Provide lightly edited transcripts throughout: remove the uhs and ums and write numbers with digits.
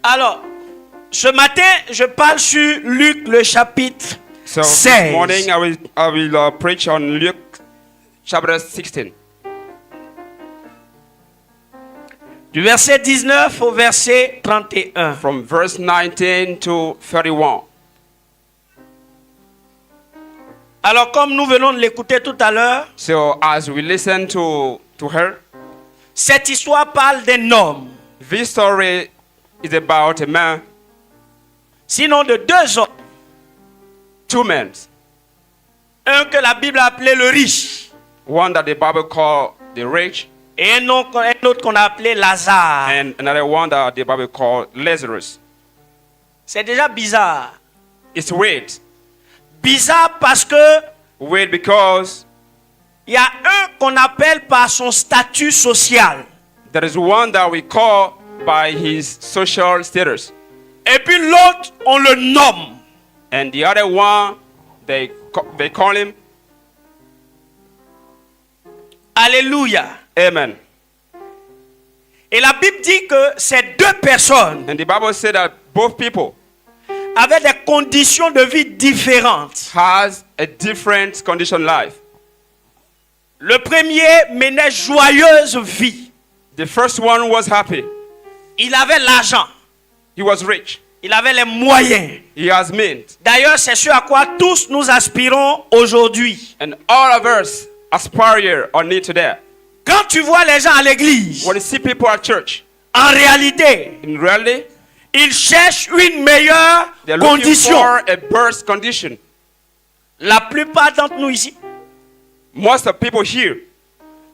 Alors, ce matin, je parle sur Luc le chapitre 16. This morning I will preach on Luke chapter 16. Du verset 19 au verset 31. From verse 19 to 31. Alors, comme nous venons de l'écouter tout à l'heure, So as we listen to her, cette histoire parle d'un homme, this story is about a man, sinon de deux hommes. two men. Un que la Bible a appelé le riche One that the Bible called the rich, et un autre qu'on a appelé Lazare. and another one that the Bible called Lazarus. C'est déjà bizarre. It's weird. Bizarre parce que Weird because il y a un qu'on appelle par son statut social. there is one that we call by his social status, Et puis l'autre, on le nomme. and the other one they call him. Alléluia. Amen. Et la Bible dit que ces deux personnes And the Bible said that both people avaient des conditions de vie différentes. has a different condition life. Le premier menait joyeuse vie. The first one was happy. Il avait l'argent. He was rich. Il avait les moyens. He has means. D'ailleurs, c'est ce à quoi tous nous aspirons aujourd'hui. And all of us aspire or need to that. Quand tu vois les gens à l'église, When you see people at church, en réalité, in reality, ils cherchent une meilleure they're looking condition. for a birth condition. La plupart d'entre nous ici, Most of people here,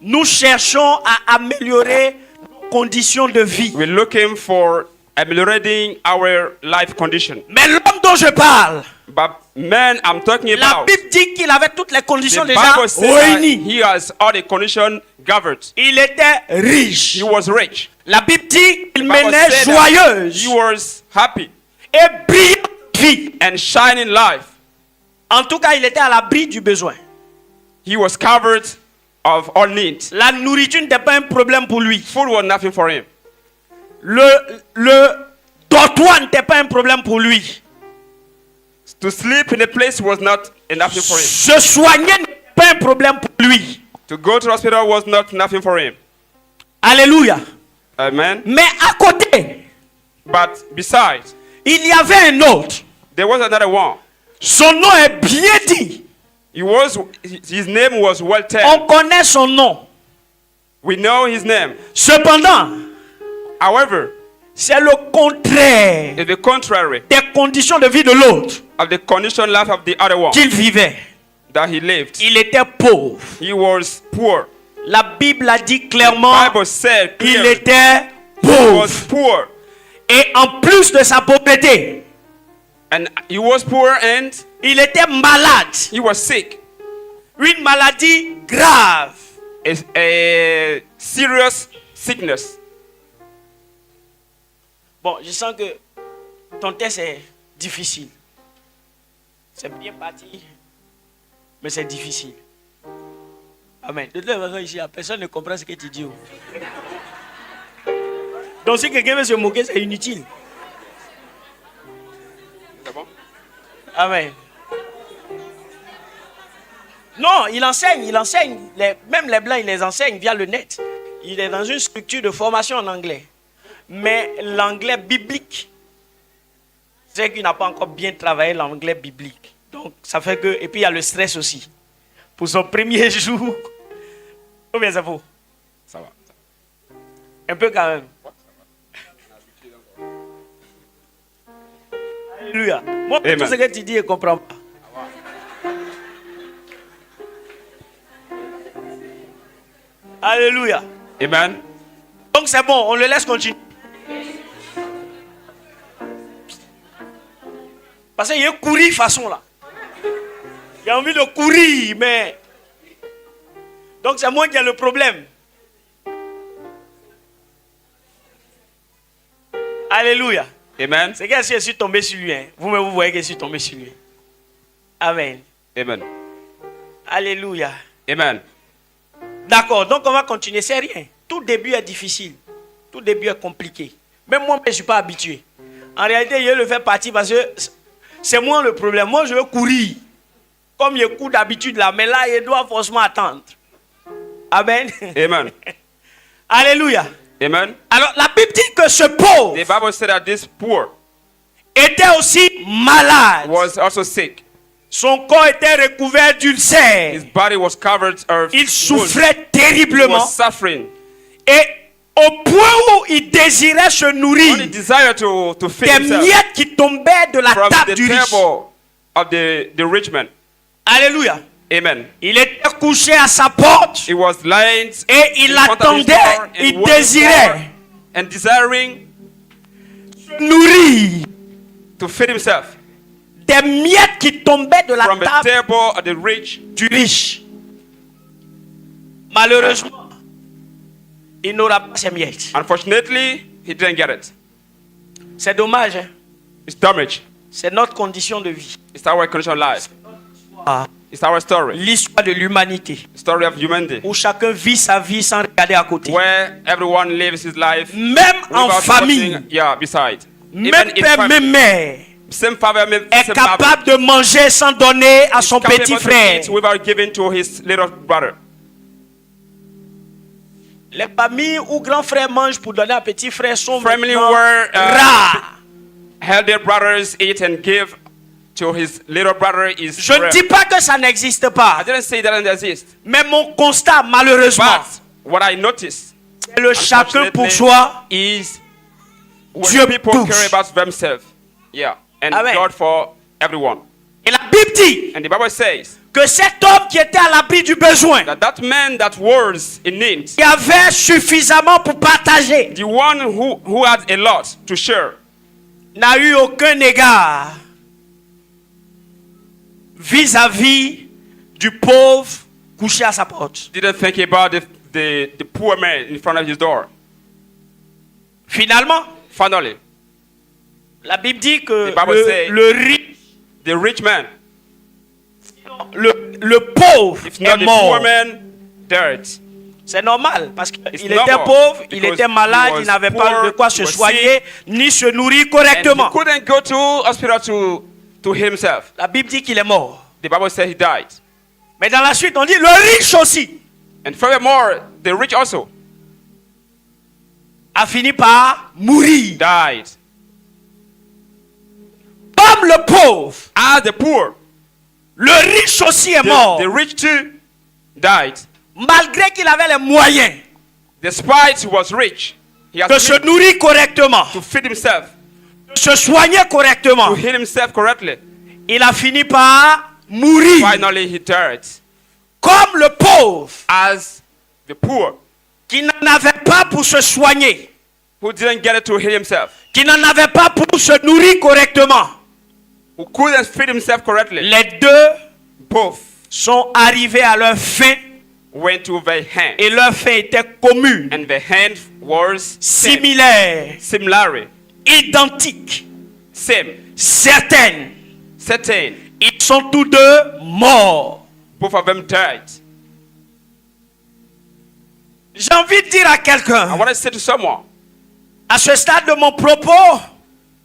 nous cherchons à améliorer nos conditions de vie. we're looking for ameliorating our life condition. Mais l'homme dont je parle, But man, I'm talking la about, Bible dit qu'il avait toutes les conditions the déjà Bible says that réunies. he has all the conditions covered. Il était riche. He was rich. La Bible dit qu'il The Bible menait said that joyeuse he was happy et brillante vie. and shining life. En tout cas, il était à l'abri du besoin. He was covered of all needs. La nourriture n'était pas un problème pour lui. Food was nothing for him. Le dortoir n'était pas un problème pour lui. To sleep in a place was not nothing for him. Se soigner n'était pas un problème pour lui. To go to the hospital was not nothing for him. Alléluia. Amen. Mais à côté, But besides, il y avait un autre. there was another one. Son nom est bien dit. His name was well On taken. connaît son nom. We know his name. Cependant, However, c'est le contraire it's the contrary des conditions de vie de l'autre of the condition life of the other one qu'il vivait. that he lived. Il était pauvre. He was poor. La Bible a dit The clairement Bible said qu'il clearly était he pauvre. was poor. Et en plus de sa pauvreté, And he was poor and il était malade. he was sick. Une maladie grave. A serious sickness. Bon, je sens que ton test est difficile. C'est bien parti, mais c'est difficile. Amen. De toute façon, ici, personne ne comprend ce que tu dis. Donc, si quelqu'un veut se moquer, c'est inutile. C'est bon? Amen. Non, il enseigne. Même les Blancs, il les enseigne via le net. Il est dans une structure de formation en anglais. Mais l'anglais biblique, c'est qu'il n'a pas encore bien travaillé l'anglais biblique. Donc, ça fait que... Et puis, il y a le stress aussi. Pour son premier jour. Combien ça vaut? Ça va. Un peu quand même. Alléluia. Moi, Amen. tout ce que tu dis, je ne comprends pas. Alléluia. Amen. Donc c'est bon, on le laisse continuer. Parce qu'il y a courir façon là. Il a envie de courir, mais... Donc c'est moi qui ai le problème. Alléluia. Amen. C'est que je suis tombé sur lui. Hein. Vous-même, vous voyez que je suis tombé sur lui. Amen. Amen. Alléluia. Amen. D'accord, donc on va continuer. C'est rien. Tout début est difficile. Tout début est compliqué. Même moi, je ne suis pas habitué. En réalité, je le fais partie parce que c'est moi le problème. Moi, je veux courir. Comme je cours d'habitude là, mais là, je dois forcément attendre. Amen. Amen. Alléluia. Amen. Alors, la Bible dit que ce pauvre The Bible said that this poor était aussi malade. was also sick. Son corps était recouvert His d'ulcères. body was covered of Il wounds. souffrait He terriblement. was suffering. Et au point où il désirait se Only nourrir desire to feed des himself miettes qui tombaient de la from table the du riche. table of the rich man. Alléluia. Amen. Il était couché à sa porte He was lying et il in front of his attendait, door and il waiting désirait for and desiring nourrir to feed himself des miettes qui tombaient de la from the table table of the rich. du riche. Malheureusement, il n'aura pas ces miettes. Unfortunately, he didn't get it. C'est dommage, hein? It's damage. C'est notre condition de vie. It's our condition of life. It's our story. L'histoire de l'humanité, The story of humanity. où chacun vit sa vie sans regarder à côté. Where everyone lives his life Même en without famille, watching, yeah, beside. même Even in père, family. même mère Same father, est same capable de manger sans donner à son capable petit to frère. eat without giving to his little brother. Les familles où grand frère mange pour donner à petit frère sont Family maintenant where rares. elder brothers eat and give to his little brother is Je ne rare. dis pas que ça n'existe I pas, didn't say it doesn't exist, mais mon constat, malheureusement, but what I noticed c'est le chacun pour unfortunately, soi. is when Dieu people tous. care about themselves, yeah, and Amen. God for everyone. Et la Bible dit And the Bible says que cet homme qui était à l'abri du besoin, that man that was in need, qui avait suffisamment pour partager, the one who had a lot to share, n'a eu aucun égard vis-à-vis du pauvre couché à sa porte. didn't think about the poor man in front of his door. Finalement, Finally, la Bible dit que The Bible says- le riche, the rich man, le pauvre if est not the mort. poor man, died. C'est normal parce qu'il It's était normal, pauvre, il because était malade, he was il n'avait poor, pas de quoi he se was soigner ni se nourrir And he correctement. couldn't go to hospital to himself. La Bible dit qu'il est mort. The Bible said he died. Mais dans la suite, on dit le riche aussi And furthermore, the rich also a fini par mourir. died. Comme le pauvre, As the poor, le riche aussi est mort. the rich too died. Malgré qu'il avait les moyens Despite he was rich, he had de se to nourrir correctement, feed himself, de se soigner to correctement, heal himself correctly. il a fini par mourir. Finally, he died. Comme le pauvre As the poor, qui n'en avait pas pour se soigner, who didn't get it to heal himself, qui n'en avait pas pour se nourrir correctement. who couldn't feed himself correctly, Les deux both sont arrivés à leur fin went to their hand. et leur fin était commune, And the hand was similaire, similar, identique, same, certaine. certain. Ils sont tous deux morts. Both of them died. J'ai envie de dire à I quelqu'un, want to say to someone, à ce stade de mon propos,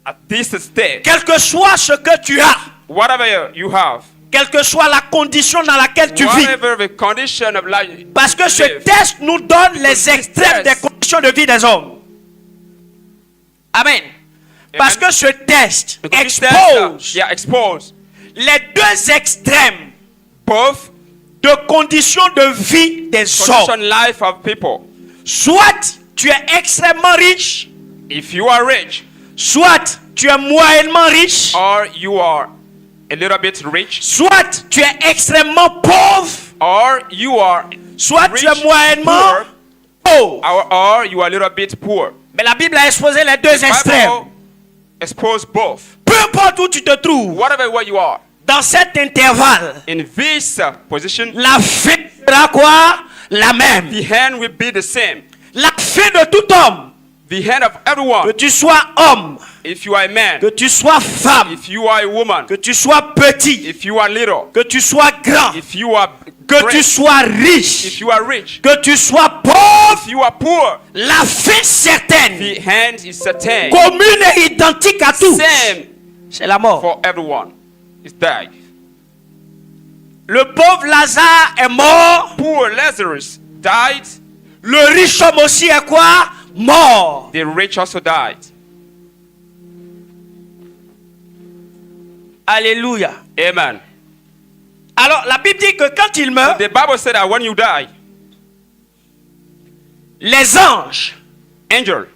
at this stage, quel que soit ce que tu as, whatever you have, quelle que soit la condition dans laquelle tu vis, whatever the condition of life, parce que ce live, test nous donne les extrêmes des conditions de vie des hommes. Amen. Parce que ce test because this expose test, expose les deux extrêmes both de conditions de vie des condition hommes. life of people. Soit tu es extrêmement riche, If you are rich soit tu es moyennement riche, or you are a little bit rich, soit tu es extrêmement pauvre, or you are soit tu es rich, moyennement pauvre. or you are a little bit poor. Mais la Bible a exposé les deux extrêmes. Bible expose both. Peu importe où tu te trouves, Whatever where you are, dans cet intervalle, in this position, la fin sera quoi? La même. the hand will be the same. La fin de tout homme, the hand of Que everyone. tu sois homme, If you are a man, que tu sois femme, if you are a woman, que tu sois petit, if you are little, que tu sois grand, if you are que tu great, sois if riche, you are rich, que tu sois pauvre, if you are poor, la fin certaine, the hand is certain. commune et identique à tous, Same c'est la mort. for everyone. It's died. Le pauvre Lazare est mort, Poor Lazarus died. le riche homme aussi est quoi? Mort. The rich also died. Alléluia. Amen. Alors la Bible dit que quand il meurt, The Bible said that when you die, les anges angel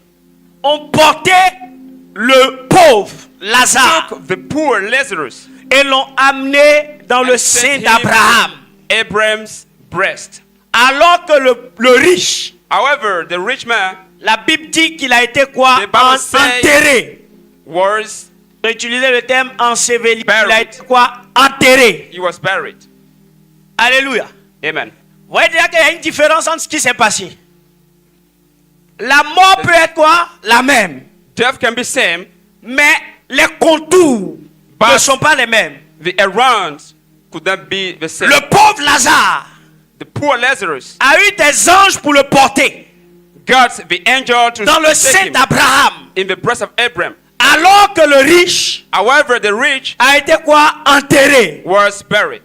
ont porté le pauvre Lazare took the poor Lazarus et l'ont amené dans le and sein set him d'Abraham. in Abraham's breast. Alors que le riche, However, the rich man la Bible dit qu'il a été quoi? The Bible says- Enterré. was J'ai utilisé le terme enseveli. Il a Buried. été quoi? Enterré. he was buried. Alléluia. Amen. Vous voyez déjà qu'il y a une différence entre ce qui s'est passé. La mort peut être quoi? La même. Death can be same. Mais les contours But- ne sont pas les mêmes. The around could not be the same. Le pauvre Lazare The poor Lazarus a eu des anges pour le porter got the angel to dans le take sein him d'Abraham. in the breast of Abraham. Alors que le riche However, the rich a été quoi? Enterré. was buried.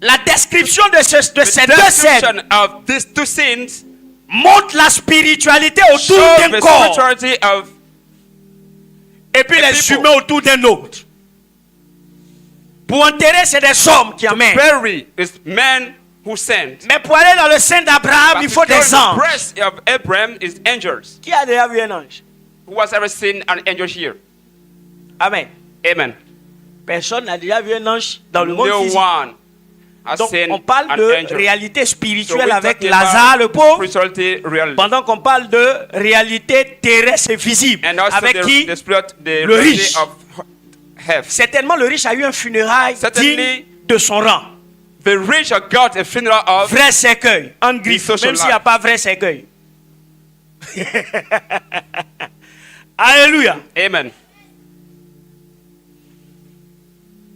La description de ces The deux scènes description of these two scenes montre la spiritualité autour shows d'un the corps spirituality of et puis les people. humains autour d'un autre. Pour enterrer, c'est des hommes qui amènent. bury is men who sent. Mais pour aller dans le sein d'Abraham, But il faut to go des to the anges. breast of Abraham is angels. Qui a déjà vu un ange? Who has ever seen an angel here? Amen. Amen. Personne n'a déjà vu un ange dans le monde No physique. one has Donc seen on parle an de angel. réalité So spirituelle we're avec talking Lazare about le pauvre, spirituality reality. pendant qu'on parle de réalité terrestre et visible. And also Avec qui? the spirit, the Le reality riche. of heaven. Certainement le riche a eu un funérail Certainly. digne de son rang. The rich have got a funeral of Vrai cercueil, en griffe, social même s'il n'y a life. pas vrai cercueil. Alléluia. Amen.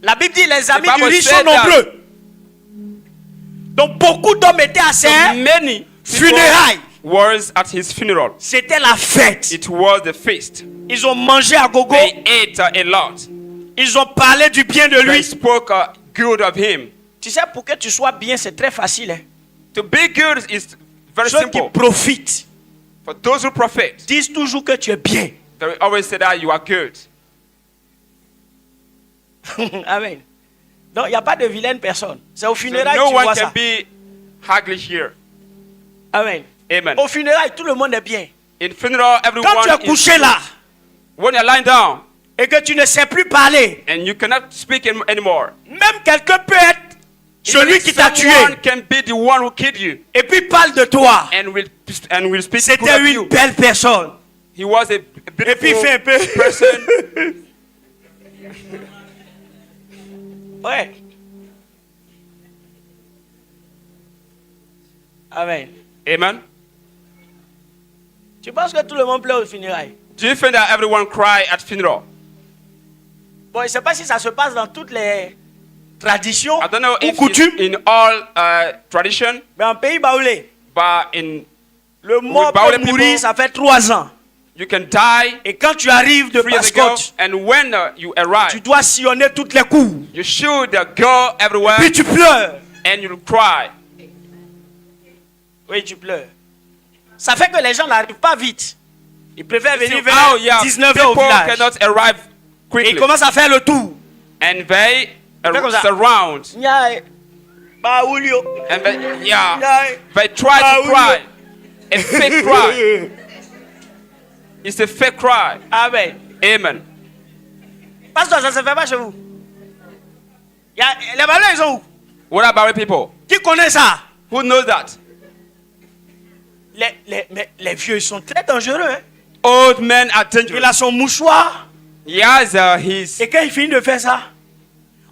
La Bible dit les amis The du Bible riche said sont that- nombreux. Donc beaucoup d'hommes étaient à So ses many people funérailles. was at his funeral. C'était la fête. It was the feast. Ils ont mangé à gogo. They ate a lot. Ils ont parlé du bien de They lui. spoke good of him. Tu sais, pour que tu sois bien, c'est très facile. Hein. To be good is very Ceux qui simple. profitent For those who profit, disent toujours que tu es bien. they will always say that you are good. Amen. Donc, il n'y a pas de vilaine personne. C'est au So funérail no que tu one vois can ça. be ugly here. Amen. Amen. Au funérail, tout le monde est bien. In funeral, Quand tu everyone es couché là when you're lying down et que tu ne sais plus parler, and you cannot speak anymore. même quelqu'un peut être celui qui t'a tué Someone can be the one who killed you et puis parle de toi. and will speak good C'était of une you. belle personne. He was a Et puis il beautiful fait un peu. person. Ouais. Amen. Amen. Tu penses que tout le monde pleure au funérail? Do you think that everyone cry at funeral? Bon, je ne sais pas si ça se passe dans toutes les traditions I don't know ou if coutumes, it's in all tradition, mais en pays baoulé, but in le mort Baoulé peut mourir, people- ça fait 3 ans. you can die Et quand tu arrives de 3 years ago, Pascotte, and when you tu arrive, dois sillonner toutes les cours. you should go everywhere Puis tu pleures. and you cry. Oui, tu pleures. Ça fait que les gens n'arrivent pas vite. Ils préfèrent venir vers Oh yeah, 19h au people village. cannot arrive Et quickly, ils commencent à faire le tour. and they Fais comme ça. surround, Nyaï, Baoulio. and they, yeah, Nyaï. they try Ah, to oui. cry, a fake cry. It's a fake cry. Amen. Amen. Pasteur, ça ne se fait pas chez vous. Les Baoulés, ils sont où? What about people? Qui connaît ça? Who knows that? Mais les vieux, ils sont très dangereux. Hein? Old men are Il dangerous. a son mouchoir. He has his. Et quand il finit de faire ça,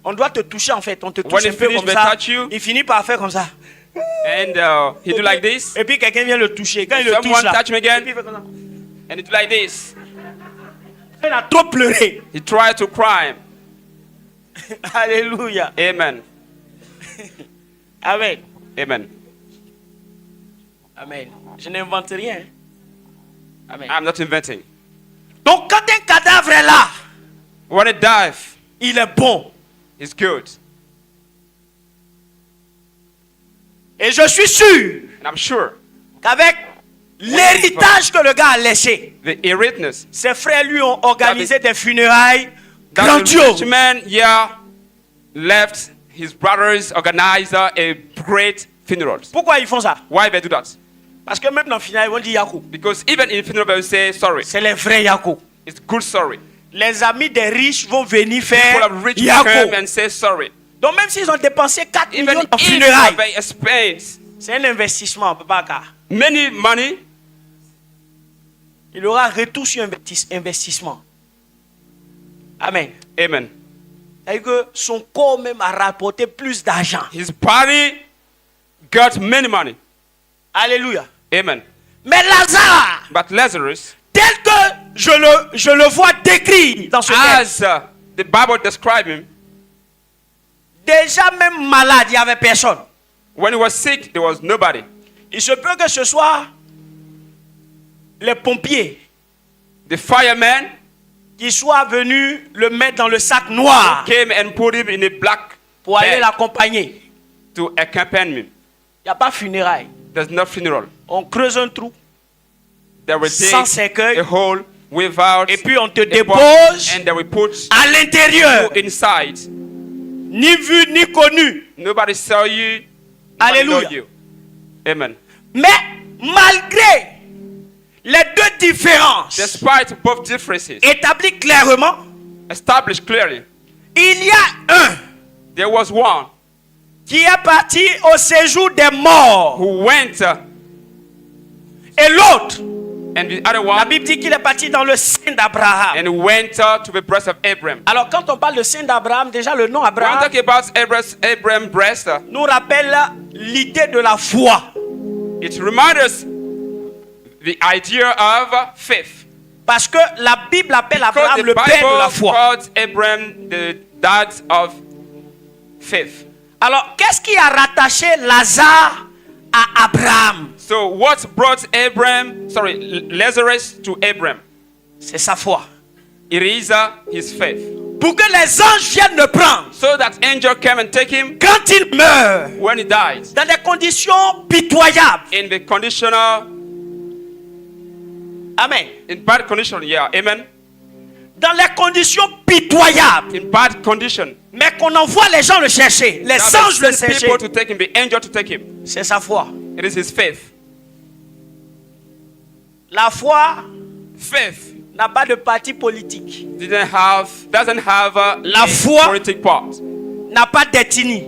on doit te toucher en fait. On te touche When un he peu finish, comme they ça. touch you. Il finit par faire comme ça. And he do like this. Et puis quelqu'un vient le toucher. Quand il le touche Someone là, touch him et again. puis il fait comme ça. And he do like this. Il a trop pleuré. He tried to cry. Alléluia. Amen. Amen. Amen. Amen. Je n'invente rien. Amen. I'm not inventing. Donc quand un cadavre est là, When it dies, il est bon. it's good. Et je suis sûr And I'm sure qu'avec l'héritage que le gars a laissé, the inheritance ses frères lui ont organisé des funérailles that the grandioses. rich man left his brothers organize a great funeral. Pourquoi ils font ça? Why they do that? Parce que même dans le funérailles, ils vont dire Yakou. Because even in funeral they will say sorry. C'est les vrais Yakou. It's good sorry. Les amis des riches vont venir People faire of rich Yakou. come and say sorry. Donc même s'ils ont dépensé 4 Even millions en if funérailles, they expense c'est un investissement, papa. many money, Il aura retour sur investissement. Amen. amen. Et que son corps même a rapporté plus d'argent. His body got many money. Alléluia. Amen. Mais Lazare, But Lazarus, tel que je le vois décrit dans ce texte, as the Bible describes him, déjà même malade, il n'y avait personne. when he was sick, there was nobody. Il se peut que ce soit les pompiers The fireman qui soient venus le mettre dans le sac noir came and put him in a black pour aller bag l'accompagner. to accompany him. Il n'y a pas funérailles. There's no funeral. On creuse un trou They will sans dig cercueil a hole without et puis on te a box, dépose and they will put à l'intérieur. you inside. Ni vu ni connu. Nobody saw you. Nobody Alléluia. know you. Amen. Mais malgré les deux différences Despite both differences établies clairement, established clearly, il y a un there was one qui est parti au séjour des morts who went et l'autre, and the other la one Bible dit qu'il est parti dans le sein d'Abraham. and went to the breast of Abraham. Alors quand on parle de sein d'Abraham, déjà le nom When we Abraham talk about Abraham's breast, nous rappelle l'idée de la foi. it reminds us the idea of faith. Parce que la Bible appelle Because Abraham the le père de la Bible foi. called Abraham the dad of faith. Alors qu'est-ce qui a rattaché Lazare à Abraham? So what brought Lazarus to Abraham? C'est sa foi. It is his faith. Pour que les anges viennent le prendre So that angel came and take him quand il meurt when he died dans des conditions pitoyables. in the conditional, Amen. in bad condition, yeah, amen. Dans les conditions pitoyables. In bad condition. Mais qu'on envoie les gens le chercher. Les Now anges le they sent chercher. people to take him, the angel to take him. C'est sa foi. It is his faith. La foi Faith n'a pas de parti politique. doesn't have La a foi politic part. n'a pas d'ethnie.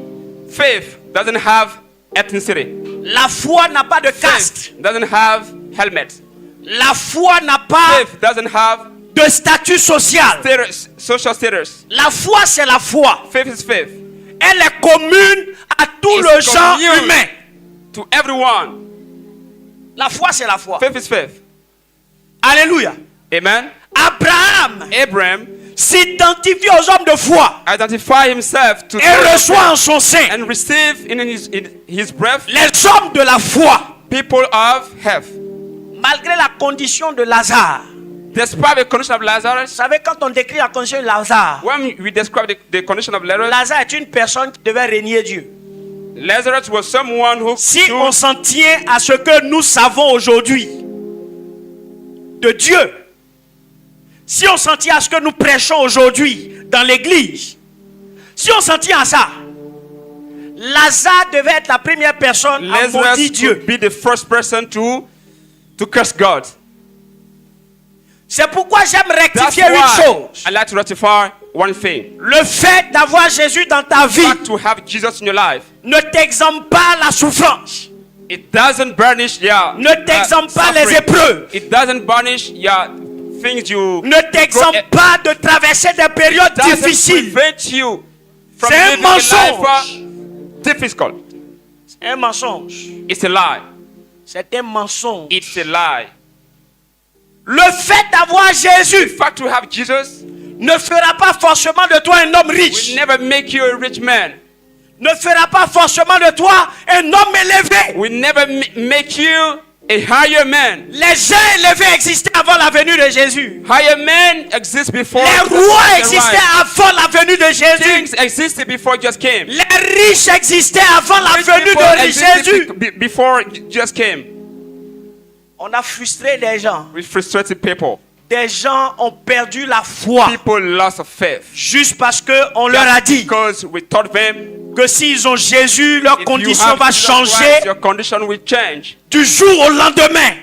Faith doesn't have ethnicity. La foi n'a pas de caste. Faith doesn't have helmet. La foi n'a pas Faith doesn't have de statut social. status, social status. La foi, c'est la foi. Faith is faith. Elle est commune à tout It's le genre commune. humain. To everyone, La foi, c'est la foi. faith is faith. Alléluia. Amen. Abraham Abraham s'identifie aux hommes de foi identify himself to et reçoit en son sein and receive in his breath les hommes de la foi. people of health. Malgré la condition de Lazare. Despite the condition of Vous Lazarus, savez, quand on décrit la condition de Lazare, when we describe the condition of Lazarus, Lazare est une personne qui devait régner Dieu. Lazarus was someone who Si stood- on s'en tient à ce que nous savons aujourd'hui de Dieu, si on s'en tient à ce que nous prêchons aujourd'hui dans l'église, si on s'en tient à ça, Lazare devait être la première personne à maudire Lazarus Dieu. would be the first person to curse God. C'est pourquoi j'aime That's rectifier une why chose. I like to rectify one thing. Le fait d'avoir Jésus dans ta vie Fact to have Jesus in your life, ne t'exempte pas la souffrance. it doesn't burnish your Ne t'exempte pas les suffering. épreuves. It doesn't burnish your things you Ne t'exempte pas de traverser des périodes doesn't difficiles. prevent you from C'est un living a mensonge. life difficult. Un mensonge. It's a lie. C'est un mensonge. It's a lie. Le fait d'avoir The Jésus fact to have Jesus ne fera pas forcément de toi un homme will riche. never make you a rich man. Ne fera pas forcément de toi un homme élevé. Will never make you a higher man. Les gens élevés existaient avant la venue de Jésus. Higher men exist before Les Jesus rois arrived. existaient avant la venue de Jésus. Things existed before Jesus came. Les riches existaient avant la Rich venue people de existed Jésus. before Jesus came. On a frustré des gens. We frustrated people. Des gens ont perdu la foi People lost faith. juste parce qu'on leur a dit Because we taught them, que s'ils ont Jésus, leur if you condition have va Jesus changer Christ, your condition will change. du jour au lendemain.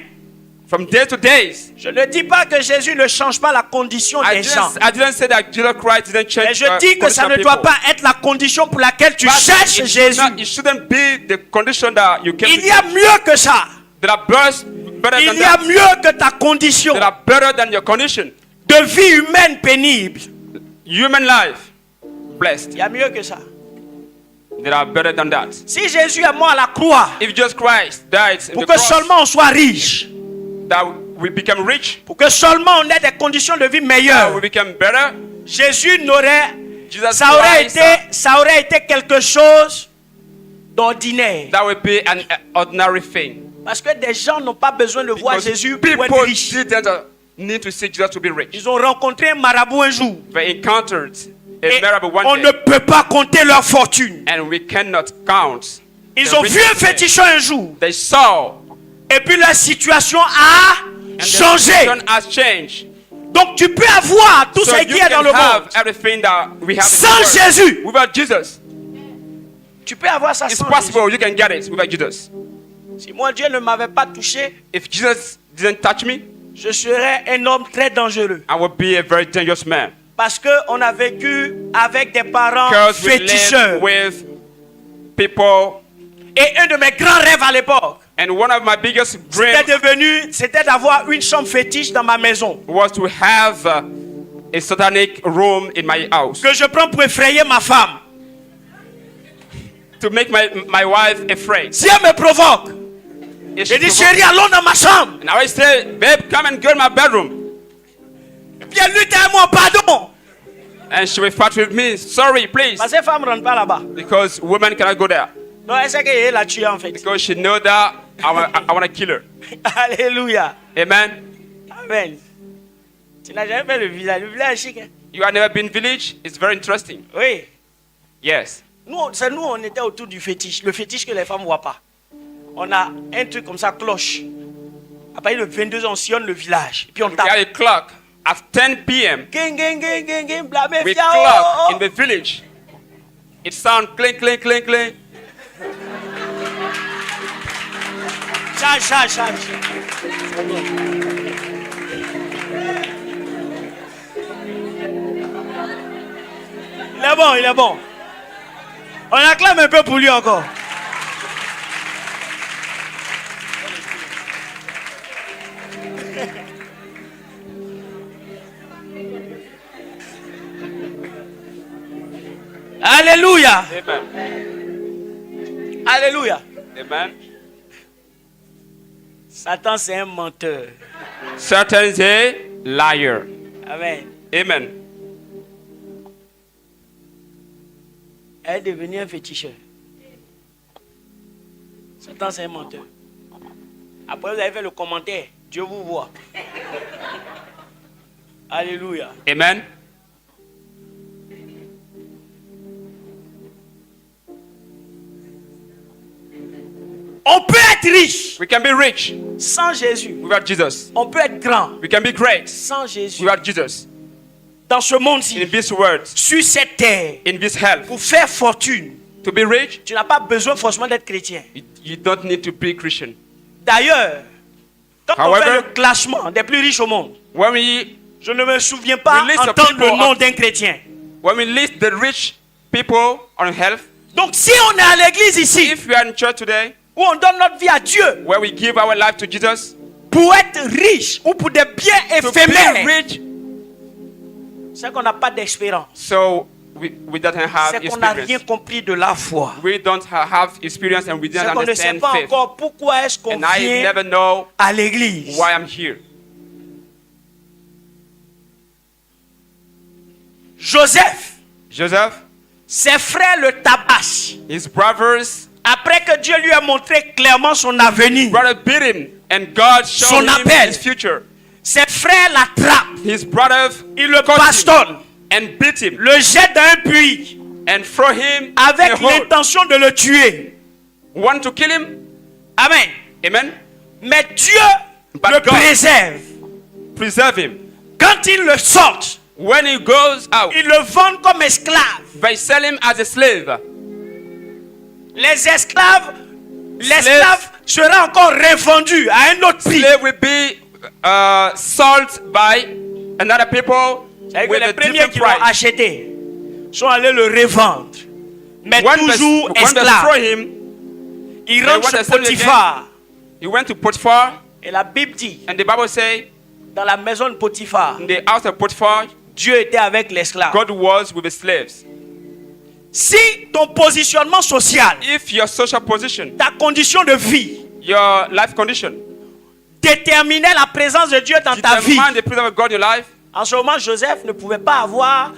From day to days. Je ne dis pas que Jésus ne change pas la condition des gens. I didn't say that Jesus Christ didn't change. Mais je dis que ça ne doit pas être la condition pour laquelle tu cherches Jésus. It shouldn't be the condition that you came Il to y a mieux que ça. There are better than Il y a that. mieux que ta condition There are better than your condition. de vie humaine pénible. Human life, blessed. Il y a mieux que ça. There are better than that. Si Jésus est mort à la croix If Jesus Christ died in pour the que cross, seulement on soit riche, that we become rich, pour que seulement on ait des conditions de vie that meilleures, we become better, Jésus n'aurait, Jesus ça aurait Christ, été quelque chose d'ordinaire. that would be an ordinary thing. Parce que des gens n'ont pas besoin de voir Because Jésus pour être people riches. didn't need to see Jesus to be rich. Ils ont rencontré un marabout un jour. They encountered a Et miracle on one ne day, peut pas compter leur fortune. and we cannot count. Ils the ont vu riches un they- féticheur un jour. They saw, Et puis la situation a and the changé. situation has changed. Donc tu peux avoir tout So ce you qui est dans can le have monde. everything that we have in Sans the world. Jésus. Without Jesus, Tu peux avoir ça it's sans possible Jésus. you can get it without Jesus. Si moi Dieu ne m'avait pas touché, If Jesus didn't touch me, je serais un homme très dangereux. I would be a very dangerous man. Parce qu'on a vécu avec des parents Because we féticheurs. live with people, Et un de mes grands rêves à l'époque, and one of my biggest dreams c'était d'avoir une chambre fétiche dans ma maison. was to have a satanic room in my house, Que je prends pour effrayer ma femme. to make my wife afraid. Si elle me provoque, If je she dis provokes- chérie, allons dans ma chambre. And I always say, babe, come and go in my bedroom. Et puis elle lui dit à moi, pardon. And she will fight with me. Sorry, please. Parce que les femmes ne rentrent pas là-bas. Because women cannot go there. Donc elle sait qu'elle l'a tué en fait. Because she know that I want to kill her. Alléluia. Amen. Amen. Tu n'as jamais fait le village. Le village est chic. Hein? You have never been village? It's very interesting. Oui. Yes. C'est nous, on était autour du fétiche. Le fétiche que les femmes ne voient pas. On a un truc comme ça, cloche. À partir de 22 ans, on sillonne le village. Et puis on We got tape. a clock at 10 p.m. Gang, gang, gang, gang, gang, blâmé, We fia, clock oh, oh. in the village. It sounds clink, clink, clink, clink. Charge, charge, charge. Il est bon, il est bon. On acclame un peu pour lui encore. Alléluia. Amen. Alléluia. Amen. Satan, c'est un menteur. Satan is a liar. Amen. Amen. Elle est devenue un féticheur. Satan, c'est un menteur. Après, vous avez fait le commentaire. Dieu vous voit. Alléluia. Amen. On peut être riche We can be rich sans Jésus. without Jesus. On peut être grand We can be great sans Jésus. without Jesus. Dans ce In monde-ci, this world, sur cette terre, in this health, pour faire fortune, to be rich, tu n'as pas besoin forcément d'être chrétien. you don't need to be Christian. D'ailleurs, quand on However, fait le classement des plus riches au monde, When we je ne me souviens pas We list the entendre le people nom of- d'un chrétien. list the rich people on health, Donc si on est à l'église ici, if we are in church today, où on donne notre vie à Dieu where we give our life to Jesus, pour être riche ou pour des biens to be éphémères, rich, c'est qu'on n'a pas d'espérance. so we don't have c'est qu'on n'a rien experience. compris de la foi. We don't have experience and we C'est don't qu'on ne sait understand pas faith. encore pourquoi est-ce qu'on And I vient never know à l'église. why I'm here. Joseph, Joseph, ses frères le tabassent. his brothers, Après que Dieu lui a montré clairement son avenir, brother beat him and God showed Son him appel. his future. ses frères l'attrapent. His brothers Ils le caught him bastonnent, and beat him le jettent dans un puits and throw him in avec a hole. l'intention de le tuer. Want to kill him? Amen. Amen. Mais Dieu But le God- préserve. Preserve him. Quand ils le sortent, When he goes out, ils le vendent comme esclave. they sell him as a slave. L'esclave sera encore revendu à un autre prix. Slave will be sold by another people C'est-à-dire que with a les premiers different qui l'ont price. acheté sont allés le revendre. Mais When toujours they throw esclave. him, Il they rentre want chez to sell him Potiphar. he went to Potiphar, Et la Bible dit, and the Bible says, dans la maison de Potiphar, in the house of Potiphar, Dieu était avec l'esclave. God was with the slaves. Si ton positionnement social, If your social position, ta condition de vie, your life condition, déterminait la présence de Dieu dans ta vie, determine the presence of God in your life, en ce moment, Joseph ne pouvait pas avoir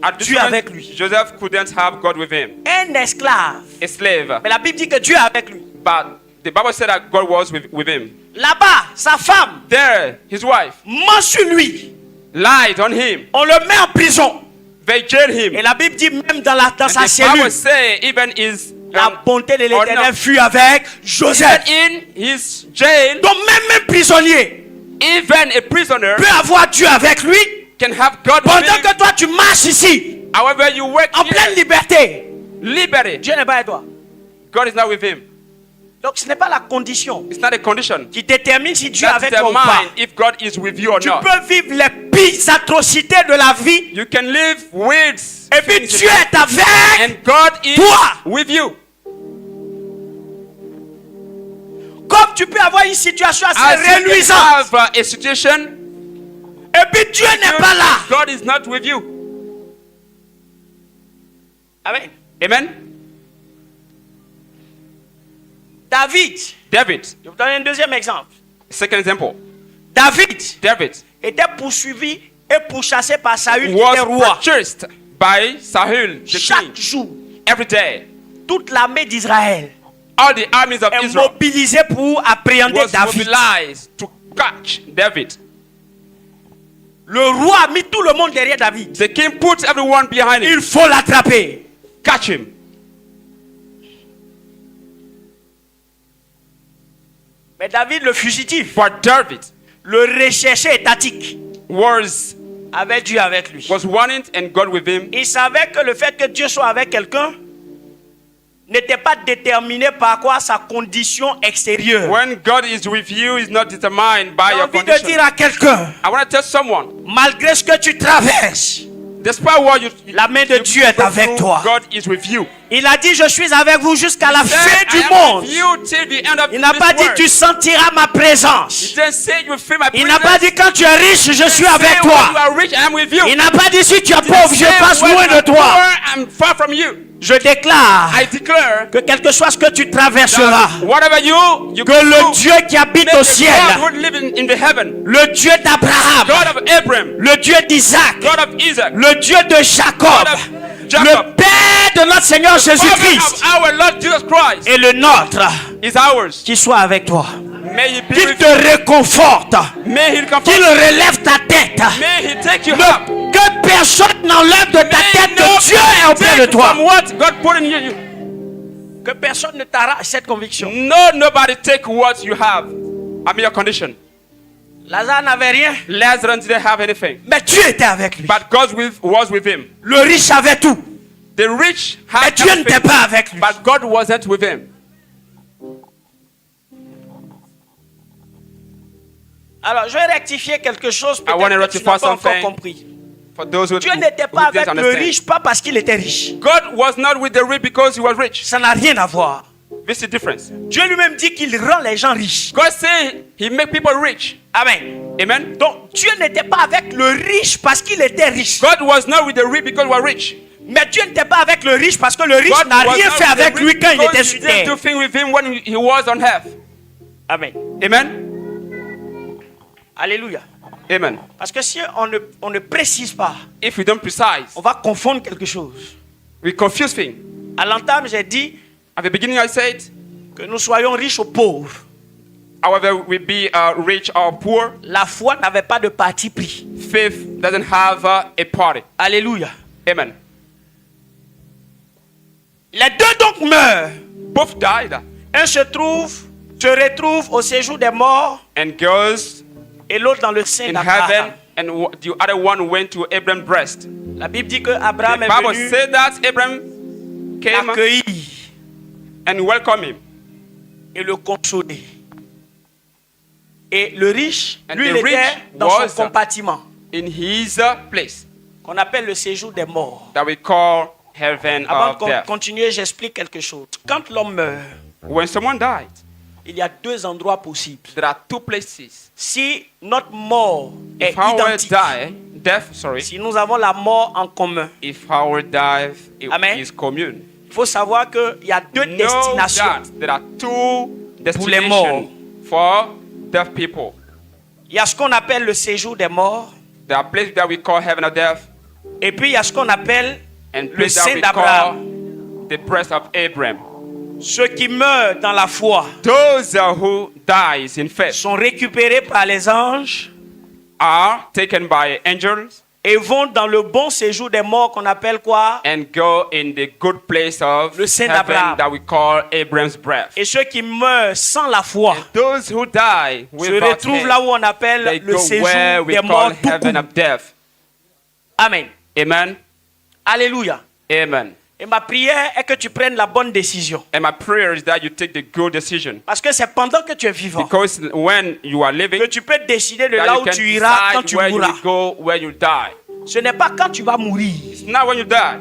at this Dieu moment, avec lui. Joseph couldn't have God with him. un esclave. A slave. Mais la Bible dit que Dieu est avec lui. But the Bible said that God was with him. Là-bas, sa femme There, his wife ment sur lui. lied on him. On le met en prison. They jailed him. Et la Bible dit même dans And sa the cellule, Bible says even his la bonté de or l'Éternel no. fut avec Joseph. Even in his jail, Donc même un prisonnier even a prisoner peut avoir Dieu avec lui can have God with pendant him. que toi tu marches ici However, you work en pleine here, liberté. liberty. Dieu n'est pas avec toi. God is not with him. Donc ce n'est pas la condition It's not a condition qui détermine si Dieu est that avec toi ou pas. determines if God is with you or Tu not. peux vivre les pires atrocités de la vie You can live with et puis things Dieu est avec. and God is toi. with you. Comme tu peux avoir une situation assez As you can reluisante have a situation, et puis Dieu n'est pas là. God is not with you. Amen. Amen. David, David, je vais vous donner un deuxième exemple. second example. David David était poursuivi et pourchassé par Saül qui était was roi. purchased by Saul, the Chaque king, jour, every day. toute l'armée d'Israël All the armies of est Israel mobilisée pour appréhender was David. mobilized to catch David. Le roi a mis tout le monde derrière David. The king put everyone behind him. Il faut l'attraper. Catch him. Mais David, le fugitif, But David le recherché étatique, was avait Dieu avec lui. wanted and God with him. Il savait que le fait que Dieu soit avec quelqu'un n'était pas déterminé par quoi sa condition extérieure. When God is with you, is not determined by J'ai your envie de condition. dire à quelqu'un, I want to tell someone, malgré ce que tu traverses, despite what you la main de Dieu est go avec through, toi. God is with you. Il a dit, je suis avec vous jusqu'à la fin Said, du I am monde. with you till the end of Il n'a this pas dit, world. tu sentiras ma présence. He didn't say you will feel my Il n'a presence. pas dit, quand tu es riche, je suis Say avec when toi. you are rich, I am with you. Il n'a pas dit, si tu es He pauvre, je said, passe when loin you de are toi. poor, I'm far from you. Je déclare I declare que quel que soit ce que tu traverseras, that whatever you que go le through, Dieu qui habite may au the ciel, God who live in the heaven, le Dieu d'Abraham, God of Abraham, le Dieu d'Isaac, God of Isaac, le Dieu de Jacob, God of Jacob, le Père de notre Seigneur Father Jésus-Christ of our Lord Jesus Christ et le nôtre, is ours. qui soit avec toi. May He be Qu'il with te you. réconforte, May He comfort qu'il you. relève ta tête. May He take you up. Que personne n'enlève de ta tête May que Dieu est auprès de take toi. from what God put in you. Que personne ne t'arrache cette conviction. Nobody take what you have. I mean your condition. Lazare n'avait rien, Lazarus didn't have anything, mais Dieu était avec lui. but God was with him. Le riche avait tout, The rich mais had Dieu n'était everything, pas avec lui. but God wasn't with him. Alors, je vais rectifier quelque chose, I want to peut-être que tu n'as rectify pas encore something. compris. For those who Dieu n'était pas who didn't avec le understand. riche, pas parce qu'il était riche. God was not with the rich because he was rich. Ça n'a rien à voir. This is the difference. Dieu lui-même dit qu'il rend les gens riches. God say he make people rich. Amen. Amen. Donc, Dieu n'était pas avec le riche parce qu'il était riche. God was not with the rich because he was rich. Mais Dieu n'était pas avec le riche parce que le riche God n'a was rien not fait with the avec rich lui quand il because était he sur didn't do terre. things with him when he was on earth. Amen. Amen. Alléluia. Amen. Parce que si on ne précise pas, If we don't precise, on va confondre quelque chose. we confuse things. À l'entame, j'ai dit At the beginning, I said, que nous soyons riches ou pauvres. however we be rich or poor, La foi n'avait pas de parti pris. faith doesn't have a party. Alléluia. Amen. Les deux donc meurent. Both died Un se retrouve au séjour des morts and goes et l'autre dans le sein in d'Abraham. heaven, and the other one went to Abraham's breast. La Bible dit que Abraham The est Bible venu said that Abraham came l'accueillir and welcomed him. et le consoler. Et le riche, And lui, the il était rich dans was son compartiment in his place qu'on appelle le séjour des morts. that we call heaven Avant of de death. continuer, j'explique quelque chose. Quand l'homme meurt, When someone died, il y a deux endroits possibles. there are two places. Si notre mort est If our identique, si si nous avons la mort en commun, if our death Amen. is commune, il faut savoir qu'il y a deux know destinations. that there are two les morts. destinations for deaf people. Il y a ce qu'on appelle le séjour des morts, There are places that we call heaven of death, et puis il y a ce qu'on appelle and le places that sein we d'Abraham. call the breast of Abraham. Ceux qui meurent dans la foi Those who dies in faith sont récupérés par les anges are taken by angels et vont dans le bon séjour des morts qu'on appelle quoi? and go in the good place of Le sein heaven d'Abraham. that we call Abraham's breast. Et ceux qui meurent sans la foi Those who die se without retrouvent faith, là où on they appelle le go séjour where we des call morts tout heaven court. of death. Amen. Amen. Alléluia. Amen. Et ma prière est que tu prennes la bonne décision. And my prayer is that you take the good decision. Parce que c'est pendant que tu es vivant Because when you are living, que tu peux décider de that là you où can tu iras quand decide tu where you mourras. will go, where you die. Ce n'est pas quand tu vas mourir. It's not when you die.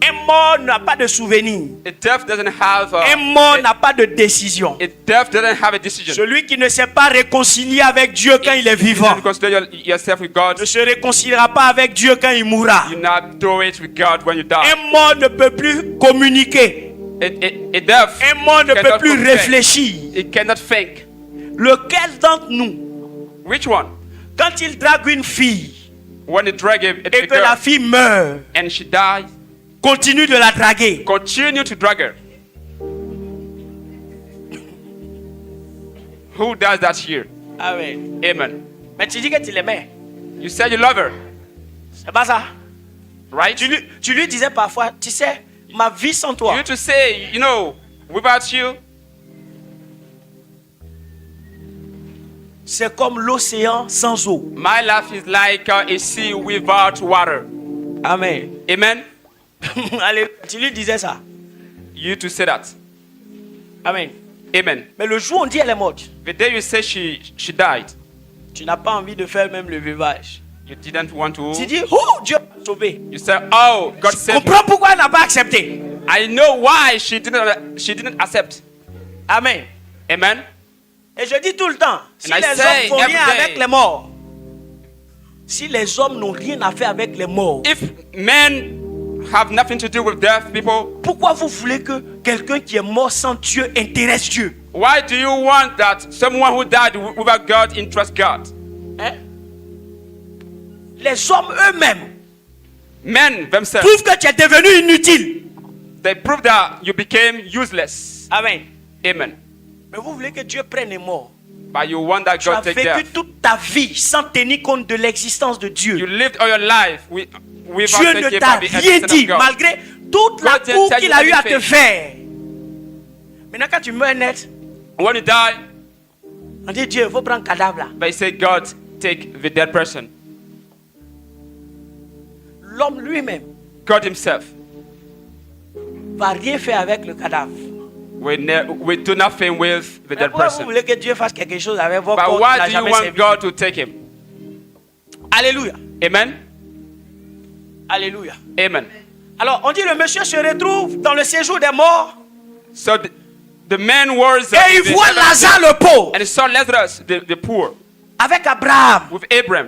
Un mort n'a pas de souvenir. A death doesn't have Un mort n'a pas de décision. a death doesn't have a decision. Celui qui ne s'est pas réconcilié avec Dieu quand il est vivant You consider yourself with God. ne se réconciliera pas avec Dieu quand il mourra. You not do it with God when you die. Un mort ne peut plus communiquer. A death Un mort ne peut cannot plus communicate. réfléchir. It cannot think. Lequel d'entre nous, Which one? quand il drague une fille When you drag a et que la girl fille meurt, and she dies, continue de la draguer. continue to drag her. Who does that here? Amen. Amen. Mais tu dis que tu l'aimais. You said you love her, C'est pas ça. right? Tu lui disais parfois, tu sais, ma vie sans toi, You need to say, you know, without you, c'est comme l'océan sans eau. my life is like a sea without water. Amen. Amen. Allez, tu lui disais ça. You need to say that. Amen. Amen. Mais le jour où on dit elle est morte, The day you say she died, tu n'as pas envie de faire même le veuvage. you didn't want to. Tu dis, oh, Dieu m'a sauvé. You said, oh, God saved me. Comprends pourquoi elle n'a pas accepté. I know why she didn't accept. Amen. Amen. Et je dis tout le temps, si And I les say hommes font every rien day, avec les morts, si les hommes n'ont rien à faire avec les morts, If men have nothing to do with death, people, pourquoi vous voulez que quelqu'un qui est mort sans Dieu intéresse Dieu? why do you want that someone who died without God interests God? Hein? Les hommes eux-mêmes Men themselves, prouvent que tu es devenu inutile. they prove that you became useless. Amen. Amen. Mais vous voulez que Dieu prenne les morts. But you want that Tu as God take vécu death. toute ta vie sans tenir compte de l'existence de Dieu. You lived all your life without Dieu ne thinking t'a about the rien existence dit, of God. malgré toute la God didn't cour tell qu'il you a eu à te anything. faire. Maintenant, quand tu meurs net, When you die, on dit Dieu, il faut prendre un cadavre là. they say, God, take the dead person. L'homme lui-même God himself. va rien faire avec le cadavre. We do nothing with the Mais dead pourquoi vous person. voulez que Dieu fasse quelque chose avec vos But corps qu'il why n'a do you jamais want servi? God to take him? Alléluia. Amen? Alléluia. Amen. Alors, on dit le monsieur se retrouve dans le séjour des morts So the man was et il voit Lazare le pauvre and he saw Lazarus, the poor, avec Abraham. with Abraham.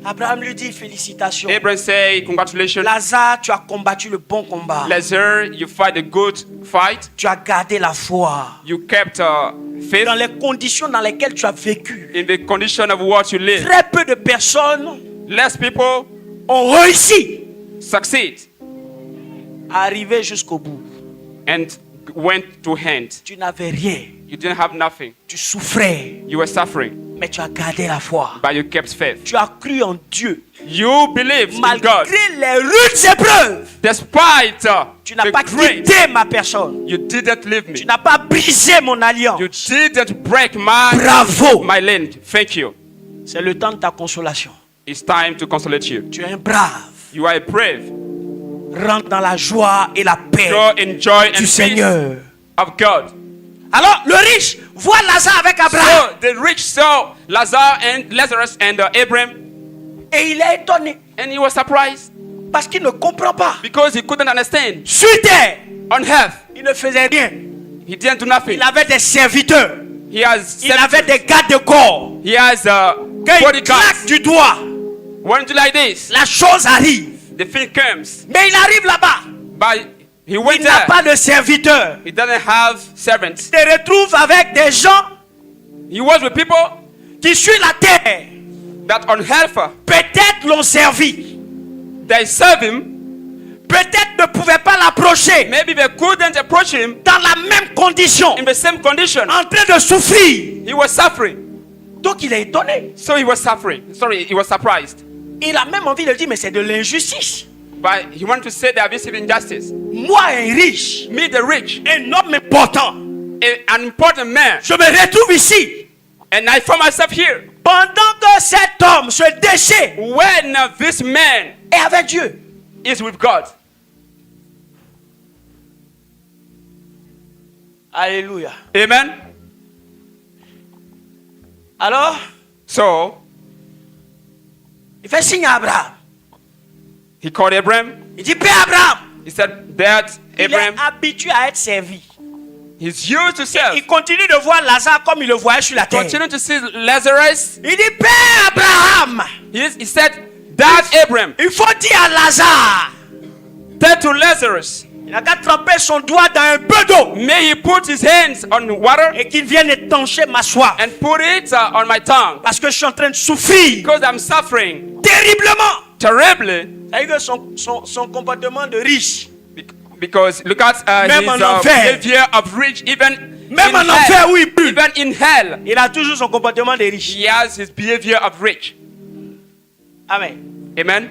Abraham lui dit félicitations. Abraham say, congratulations. Lazare, tu as combattu le bon combat. Lazarus, you fight a good fight. Tu as gardé la foi. You kept faith Dans les conditions dans lesquelles tu as vécu, in the condition of what you live. très peu de personnes Less people ont réussi succeed à arriver jusqu'au bout. and went to hand. Tu n'avais rien. You didn't have nothing. Tu souffrais, You were suffering, mais tu as gardé la foi. but you kept faith. Tu as cru en Dieu. You believed in God. Malgré les rudes épreuves, Despite tu n'as the pas great, quitté ma personne. you didn't leave me. Tu n'as pas brisé mon alliance. You didn't break my Bravo. land. Thank you. C'est le temps de ta consolation. It's time to consolate you. Tu es un brave. You are a brave. Rentre dans la joie et la paix Go enjoy and du peace Seigneur. of God. Alors, le riche voit Lazare avec Abraham So the rich saw Lazarus and Abraham, et il est étonné and he was surprised parce qu'il ne comprend pas. because he couldn't understand. Sur terre, On earth, il ne faisait rien. he didn't do nothing. Il avait des serviteurs. He has Il avait des gardes de corps. he has Quand il bodyguards. claque du doigt, Won't you like this? la chose arrive. The thing comes, Mais il arrive là-bas. but he went Il n'a there. pas de serviteurs. He doesn't have servants. Il se retrouve avec des gens He was with people qui sur la terre that on earth peut-être l'ont servi. they serve him. Peut-être ne pouvaient pas l'approcher Maybe they couldn't approach him dans la même condition, in the same condition. en train de souffrir. He was suffering. Donc il est étonné. So he was suffering. Sorry, he was surprised. Il a même envie de dire, mais c'est de l'injustice. But he wanted to say that this is injustice. Moi, un riche, Me, the rich, un homme important, an important man, je me retrouve ici. and I found myself here. Pendant que cet homme, ce déchet, When this man est avec Dieu. is with God. Alléluia. Amen. Alors, So il fait signe à Abraham. he called Abraham. Il dit, Père Abraham, He said, Dad, il Abraham, est habitué à être servi. he's used to serve. Il continue de voir Lazare comme il le voyait sur la terre. Continue to see Lazarus. Il dit, Père Abraham, He said, Dad, Abraham, il faut dire à Lazare, tell to Lazarus, il n'a qu'à tremper son doigt dans un peu d'eau may he put his hands on water et qu'il vienne étancher ma soif. and put it on my tongue, Parce que je suis en train de souffrir because I'm suffering terriblement. terribly. C'est-à-dire que son comportement de riche, Because look at Même en enfer. his behavior of rich, even même in en enfer hell, où il pue, even in hell, il a toujours son comportement de riche. he has his behavior of rich. Amen. Amen.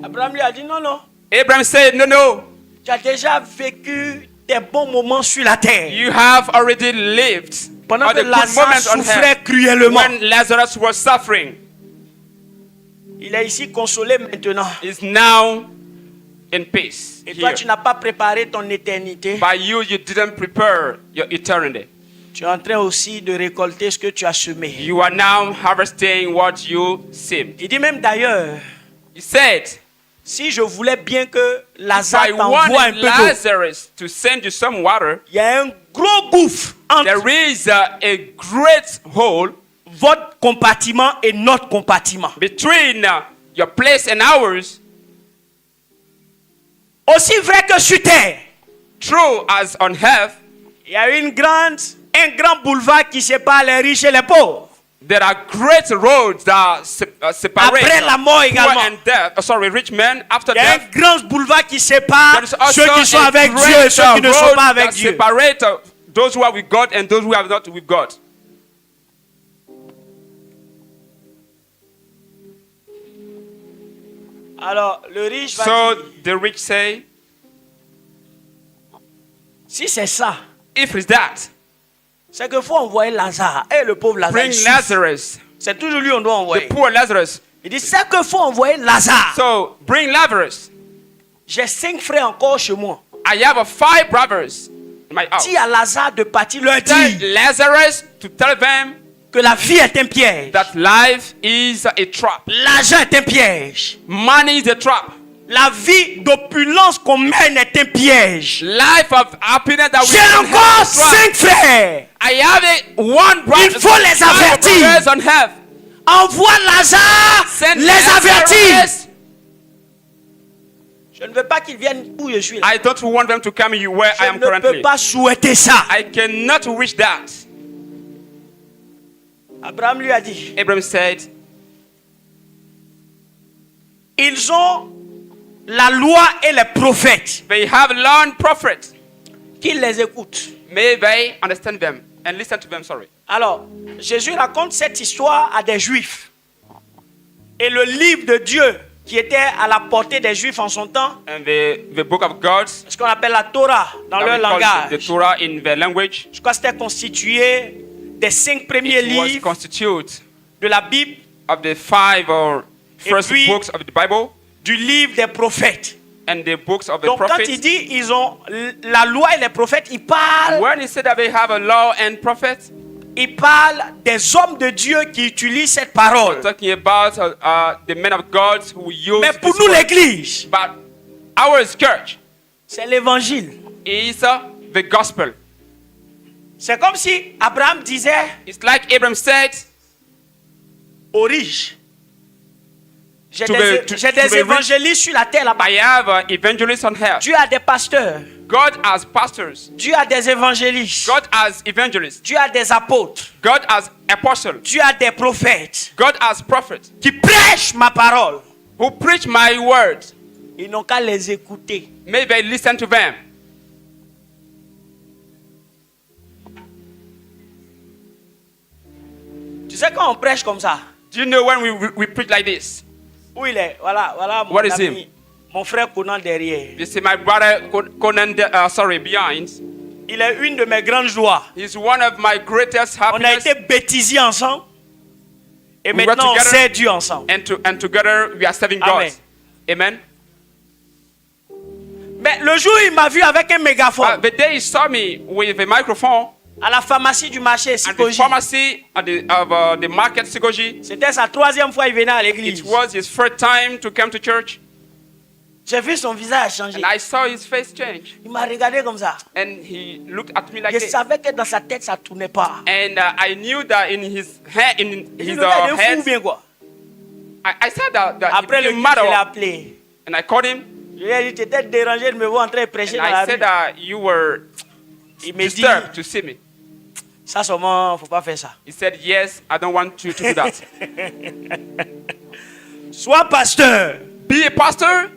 Abraham lui a dit, non, non, Abraham said, no, tu as déjà vécu des bons moments sur la terre. you have already lived Pendant all que the good Lazare moments on souffrait earth cruellement. when Lazarus was suffering. Il est ici consolé maintenant. Is now in peace. Et toi, Here. tu n'as pas préparé ton éternité. By you didn't prepare your eternity. Tu es en train aussi de récolter ce que tu as semé. You are now harvesting what you saved. Il dit même d'ailleurs, He said, si je voulais bien que if Lazare I t'envoie un wanted peu d'eau, Lazarus to send you some water, il y a un gros gouffre entre there is a great hole votre compartiment et notre compartiment. between your place and ours. Aussi vrai que sur terre, True as on earth, il y a un grand boulevard qui sépare les riches et les pauvres. there are great roads that separate Après la mort poor également. and death. Rich men after Il y a un death. grand boulevard qui sépare There is also ceux qui sont a avec Dieu great et ceux qui ne sont road pas avec that Dieu. separate those who are with God and those who are not with God. Alors, le riche va So dire, the rich say, si c'est ça, if it's that, c'est qu'il faut envoyer Lazare. Et le pauvre Lazare, bring il souffre. Lazarus, C'est toujours lui on doit the envoyer. poor Lazarus. Il dit, c'est qu'il faut envoyer Lazare. So bring Lazarus. J'ai 5 frères encore chez moi. I have 5 brothers in my house. Dis à Lazare de partir leur Tell dire Lazarus to tell them que la vie est un piège. that life is a trap. L'argent est un piège. Money is a trap. La vie d'opulence qu'on mène est un piège. Life of happiness that we J'ai can encore have is a trap. 5 frères. I have one brother. Il faut les 5 avertir. brothers on earth. envoie Lazare Send les avertir. Lazarus. Je ne veux pas qu'ils viennent où je suis là. I don't want them to come where I Je am ne peux currently. pas souhaiter ça. I cannot wish that. Abraham lui a dit, Abraham said, ils ont la loi et les prophètes. they have learned prophets. Qu'ils les écoutent. May they understand them and listen to them, sorry. Alors, Jésus raconte cette histoire à des Juifs. Et le livre de Dieu qui était à la portée des Juifs en son temps, And the book of God, ce qu'on appelle la Torah dans that leur we call the langage, Torah in their language, je crois que c'était constitué des 5 premiers it was livres constituted de la Bible, of the 5 or first puis- books of the Bible du livre des prophètes. and the books of the Donc quand prophets. il dit ils ont la loi et les prophètes, il parle When he said that they have a law and prophets, des hommes de Dieu qui utilisent cette parole. talking about the men of God who use Mais pour this nous word. l'église, But our church c'est l'évangile. is the gospel. C'est comme si Abraham disait It's like Abraham said aux riches, j'ai To des, the- to- j'ai to des the rich. évangélistes sur la terre là-bas. I have evangelists on earth. Dieu a des pasteurs. God has pastors. Dieu a des évangélistes. God has evangelists. Dieu a des apôtres. God has apostles. Dieu a des prophètes God has prophets qui prêchent ma parole. who preach my word. Ils n'ont qu'à les écouter. May they listen to them. Tu sais quand on prêche comme ça, Do you know when we preach like this? où il est? Voilà mon What is ami, mon frère Conan derrière. You see my brother Conan, behind. Il est une de mes grandes joies. He's one of my greatest On a happiness. été bêtisés ensemble. Et We maintenant on were together. sert Dieu ensemble. And together we are serving Amen. God. Amen. Mais le jour où il m'a vu avec un mégaphone The day he saw me with a microphone à la pharmacie du marché at the Sikoji, pharmacy of the market Sikoji, c'était sa 3e fois qu'il venait à l'église. it was his first time to come to church, J'ai vu son visage changer. and I saw his face change. Il m'a regardé comme ça. And he looked at me like Je this. savais que dans sa tête ça tournait pas. And I knew that in his head, Il dit, le gars est fou head, bien quoi. I said that Après he le became culte, je l'ai mad. appelé. And I called him, Je lui ai dit, tu étais dérangé de me voir en train de prêcher and dans la I said rue. that you were Il me dit, disturbed to see me. ça seulement, faut pas faire ça. He said, yes, I don't want you to do that. Sois pasteur, Be a pastor,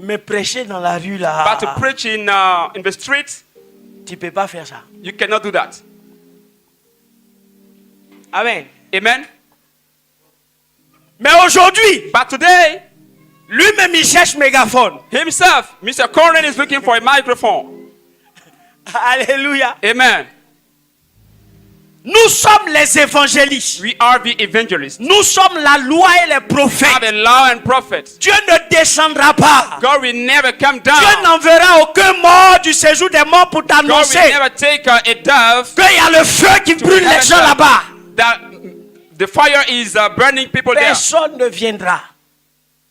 mais prêcher dans la rue but là, to preach in the streets, tu peux pas faire ça. you cannot do that. Amen. Amen. Mais aujourd'hui, But today, lui-même il cherche mégaphone. himself, Mr. Conan is looking for a microphone. Alléluia. Amen. Nous sommes les évangélistes. We are the evangelists. Nous sommes la loi et les We have prophètes. a law and prophets. Dieu ne descendra pas. God will never come Dieu down. n'enverra aucun mort du séjour des morts pour God t'annoncer will never take a dove qu'il y a le feu qui brûle les gens là-bas. that the fire is burning people there. Personne ne viendra.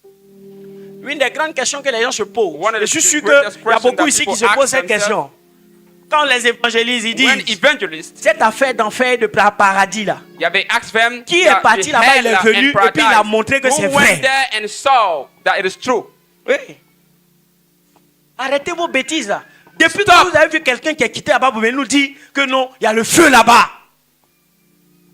Une des grandes questions que les gens se posent. One of Je the suis sûr greatest qu'il y a questions beaucoup that ici qui people se posent ask cette question. Quand les évangélistes ils When disent evangelists, cette affaire d'enfer et de paradis là, yeah, they ask them Qui est that parti the là-bas, il est hell venu, and et puis il a paradise, montré que who c'est went vrai. there and saw that it is true. oui. Arrêtez vos bêtises là. Depuis Stop. que vous avez vu quelqu'un qui est quitté là-bas, vous venez nous dire que non, il y a le feu là-bas.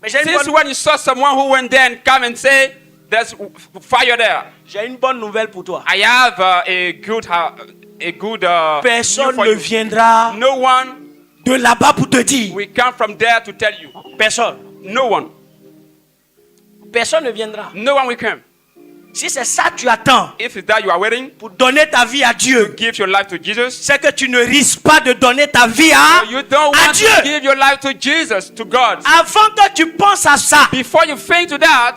Mais Since when you saw someone who went there and come and say there's fire there, j'ai une bonne nouvelle pour toi. I have a good news Personne for ne you. viendra No one de là-bas pour te dire. will come from there to tell you. Personne. No one. Personne ne viendra. No one will come. Si c'est ça que tu attends If it's that you are waiting pour donner ta vie à Dieu, to give your life to Jesus, c'est que tu ne risques pas de donner ta vie you don't à want Dieu. to give your life to Jesus, to God. Avant que tu penses à ça, Before you think to that,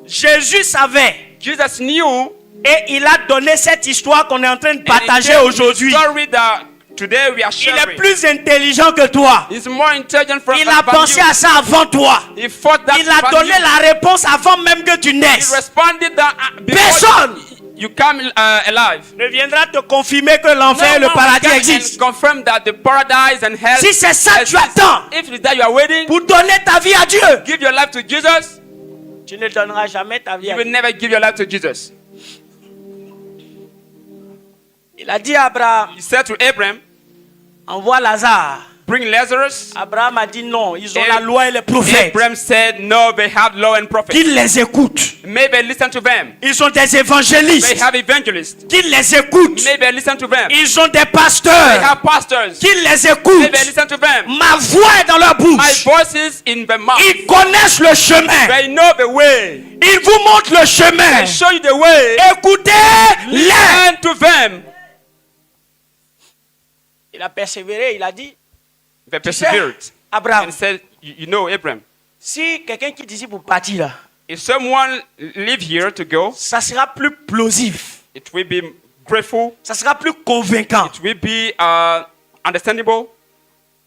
Jésus savait Jesus knew et il a donné cette histoire qu'on est en train de and he partager gave aujourd'hui. the story that today we are Il est sharing. plus intelligent que toi. He's more intelligent from Il a than pensé you. à ça avant toi. He thought that Il a than donné you. la réponse avant même que tu He naisses. responded that before Personne you come alive. ne viendra te confirmer que l'enfer et No le one paradis will come existent. and confirm that the paradise and hell Si c'est ça que tu exists. attends If it's that you are waiting, pour donner ta vie à Dieu, give your life to Jesus. Tu ne donneras jamais ta vie You à will Dieu. never give your life to Jesus. Il a dit à Abraham, He said to Abraham, envoie Lazare. bring Lazarus. Abraham a dit non, ils ont Et- la loi et les prophètes. Abraham said, no, they have law and prophets. Qu'ils les écoutent. Maybe listen to them. Ils ont des They évangélistes. have evangelists. Qu'ils les écoutent. Maybe listen to them. Ils ont des They pasteurs. have pastors. Qu'ils les Maybe écoutent. listen to them. Ma voix est dans leur My bouche. voice is in the mouth. Ils connaissent le chemin. They know the way. Ils vous montrent le chemin. They show you the way. Écoutez-les. Listen to them. Il a persévéré, il a dit, They tu sais, persevered Abraham, and said, you know, Abraham, si quelqu'un quitte ici pour partir là, if someone live here to go, ça sera plus plausible, it will be grateful. ça sera plus convaincant. It will be understandable.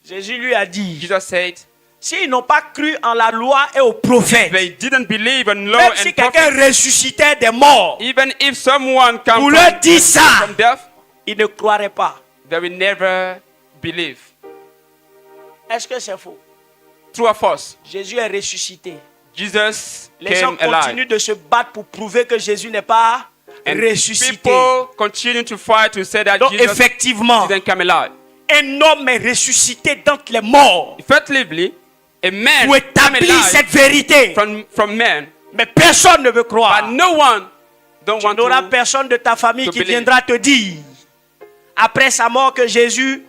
Jésus lui a dit, Jesus said, s'ils n'ont pas cru en la loi et aux prophètes, they didn't believe in law même si and quelqu'un prophets. ressuscitait des morts, Even if someone comes pour leur dire ça, from death, ils ne croiraient pas. they will never believe. Est-ce que c'est faux? True or false? Jésus est ressuscité. Jesus Les gens came alive. continuent de se battre pour prouver que Jésus n'est pas And ressuscité. people continue to fight to say that Donc Jesus effectivement, didn't come alive. un homme est ressuscité d'entre les morts Effectively, a man pour came établir alive cette vérité. from men, Mais personne ne veut croire. but no one don't Tu want n'auras to. personne de ta famille to qui believe. viendra te dire, après sa mort, que Jésus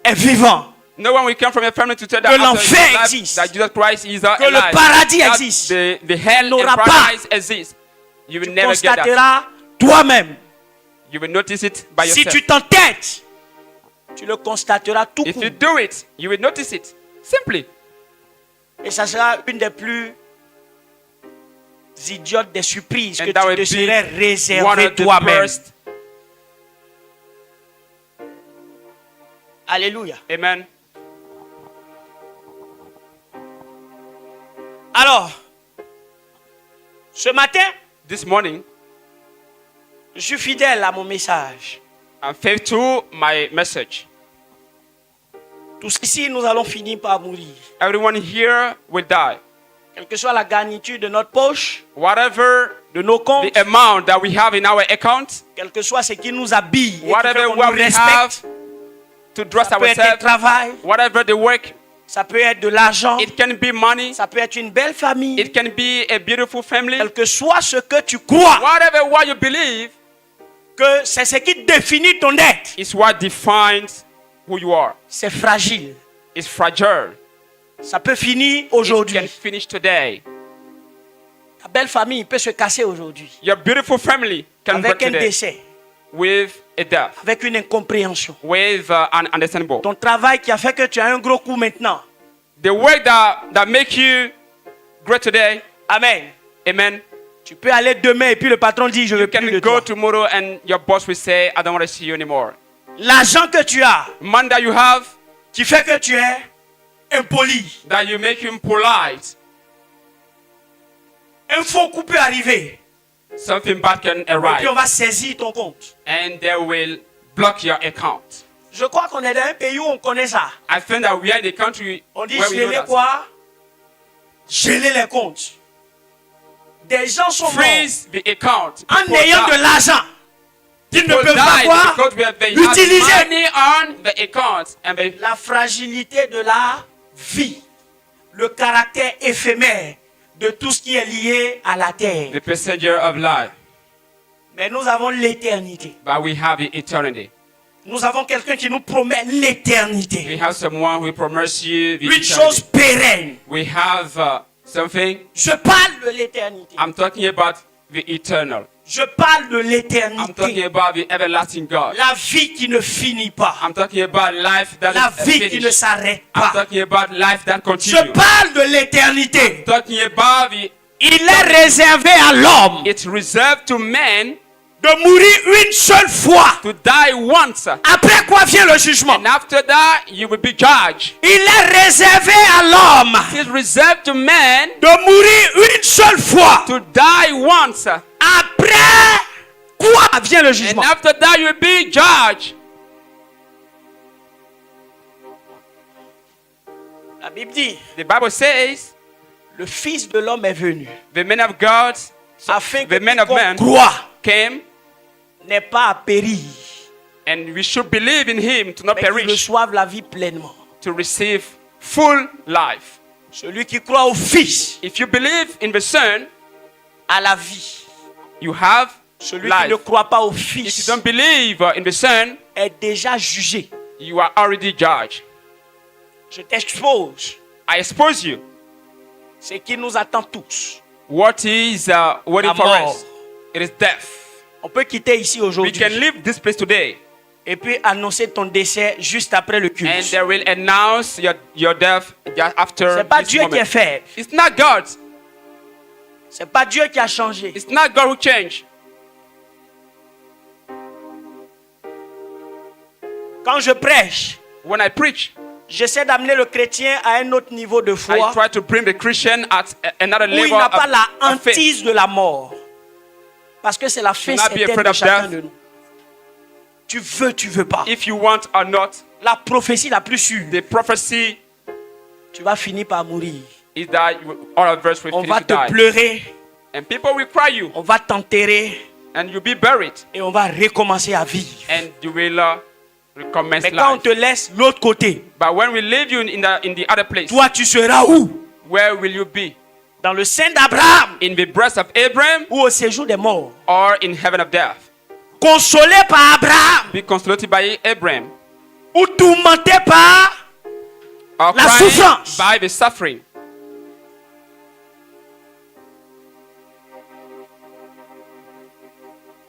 est vivant. No one will come from your family to tell that, Que after l'enfer his life, existe. that Jesus Christ is Que le alive. paradis That existe. the hell and n'auras pas. paradise exist. You will Tu never get that. constateras toi-même. You will notice it by Si yourself. tu t'entêtes, tu le constateras tout If court. you do it, you will notice it. Simply. Et ça sera une des plus idiotes des surprises And que that tu will te be serais one réservé of the toi-même. first. Alléluia. Amen. Alors, ce matin, This morning, je suis fidèle à mon message. I'm faithful to my message. Tous ici, nous allons finir par mourir. Everyone here will die. Quelle que soit la garniture de notre poche, Whatever de nos comptes, the amount that we have in our account, quel que soit ce qui nous habille, et qui fait whatever qu'on what nous we have respecte, to dress ça peut être un ourselves, travail, whatever the work, ça peut être de l'argent, it can be money, ça peut être une belle famille. it can be a beautiful family. Quel que soit ce que tu crois, Whatever what you believe que c'est ce qui définit ton être, is what defines who you are. c'est fragile. It's fragile. Ça peut finir It can aujourd'hui. finish today. Ta belle famille peut se casser aujourd'hui. Your beautiful family can break Avec un today décès, with a death, avec une incompréhension. with an understandable. Ton travail qui a fait que tu as un gros coup maintenant. The work that make you great today, Amen. amen. Tu peux aller demain et puis le patron dit je veux You plus can de go toi. tomorrow and your boss will say, I don't want to see you anymore. L'argent que tu as, Money that you have, qui fait que tu es impoli. that you make him polite, Un faux coup peut arriver. something bad can Et puis on arrive va saisir ton compte. and they will block your account. Je crois qu'on est dans un pays où on connaît ça. I think that we are in the country On dit where we know geler that. quoi? Geler les comptes. Des gens sont morts Freeze the account. en People ayant die. de l'argent. Ils ne People peuvent pas died quoi? because they Utiliser have money on the account and they la fragilité de la vie. Le caractère éphémère de tout ce qui est lié à la terre. the passenger of life. Mais nous avons l'éternité. But we have the eternity. Nous avons quelqu'un qui nous promet We l'éternité. have someone who promises you the Une chose eternity. pérenne. We have something. Je parle de l'éternité. I'm talking about the eternal. Je parle de I'm talking l'éternité. about the everlasting God. La vie qui ne finit pas. I'm talking about life that La is vie qui ne finished. s'arrête I'm pas. talking about life that Je continues. parle de l'éternité. Talking about the Il est réservé à l'homme it's reserved to men de mourir une seule fois. to die once. Après quoi vient le jugement? And after that, you will be judged. Il est réservé à l'homme It is reserved to men de mourir une seule fois. to die once. Après quoi vient le And jugement? after that, you will be judged. La Bible dit, The Bible says, le Fils de l'homme est venu the man of God, afin que the man of man quiconque croit came, n'ait pas à périr, and we should believe in him to not mais qu'il perish, reçoive la vie pleinement. to receive full life. Celui qui croit au Fils If you believe in the Son, a la vie. you have Celui qui ne life. croit pas au If you Fils don't believe in the Son, est déjà jugé. you are already judged. Je t'expose I expose you. ce qui nous attend tous. What is waiting La for mort. us? It is death. On peut quitter ici We aujourd'hui can leave this place today, et puis annoncer ton décès juste après le and culte. they will announce your death just after C'est pas this Dieu qui est moment. faible. It's not God. C'est pas Dieu qui a changé. It's not God who changed. Quand je prêche, When I preach, j'essaie d'amener le chrétien à un autre niveau de I foi try to bring the Christian at another où il level n'a pas la of faith. hantise de la mort. Parce que c'est la fin not be éternelle afraid de of chacun death. de nous. Tu veux pas. If you want or not, La prophétie la plus sûre, the prophecy tu vas finir par mourir. is that all of us will On finish va to te die. pleurer, And people will cry you, on va t'enterrer and you'll be buried, et on va recommencer à vivre. and you will recommence Mais quand on life. te laisse l'autre côté, But when we leave you in the other place, toi tu seras où? where will you be? Dans le sein d'Abraham In the breast of Abraham ou au séjour des morts? or in heaven of death? Consolé par Abraham Be consolated by Abraham ou tourmenté par or La crying souffrance. by the suffering.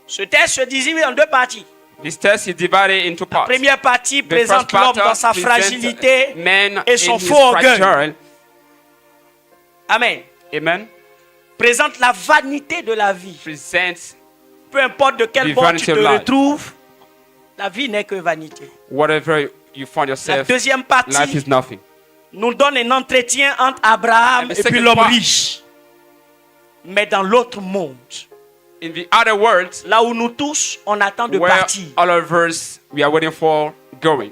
Ce texte se divise en deux parties. This test is divided into La parts. première partie The présente first part l'homme dans sa presents fragilité man et in son his faux orgueil. fragile. Amen. Amen. Présente la vanité de la vie. Presents Peu importe de quel The bord tu vanity te of life. retrouves, la vie n'est que vanité. whatever you find La yourself. deuxième Life partie is nothing. nous donne un entretien entre Abraham And the et puis second l'homme part- riche. Mais dans l'autre monde, In the other world, là où nous tous, on attend de where partir. all of us we are waiting for going.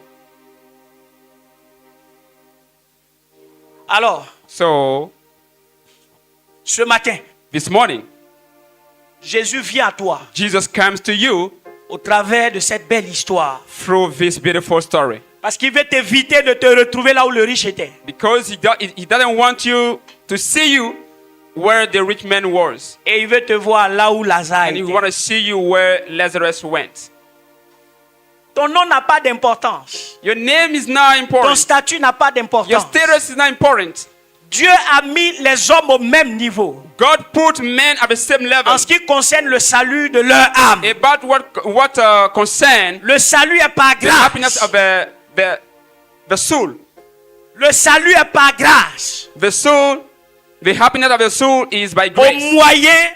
Alors, So ce matin, this morning, Jésus vient à toi Jesus comes to you au travers de cette belle histoire. through this beautiful story. Parce qu'il veut t'éviter de te retrouver là où le riche était. Because he doesn't want you to see you where the rich man was. Et il veut te voir là où Lazare And he était. wants to see you where Lazarus went. Ton nom n'a pas d'importance. Your name is not Ton important. statut n'a pas Your d'importance. status is not important. Dieu a mis les hommes au même niveau God put men at the same level. en ce qui concerne le salut de leur âme. About what concern Le salut est par the happiness grâce. of the soul. Le salut est par grâce. The soul, the happiness of the soul is by Au grace, moyen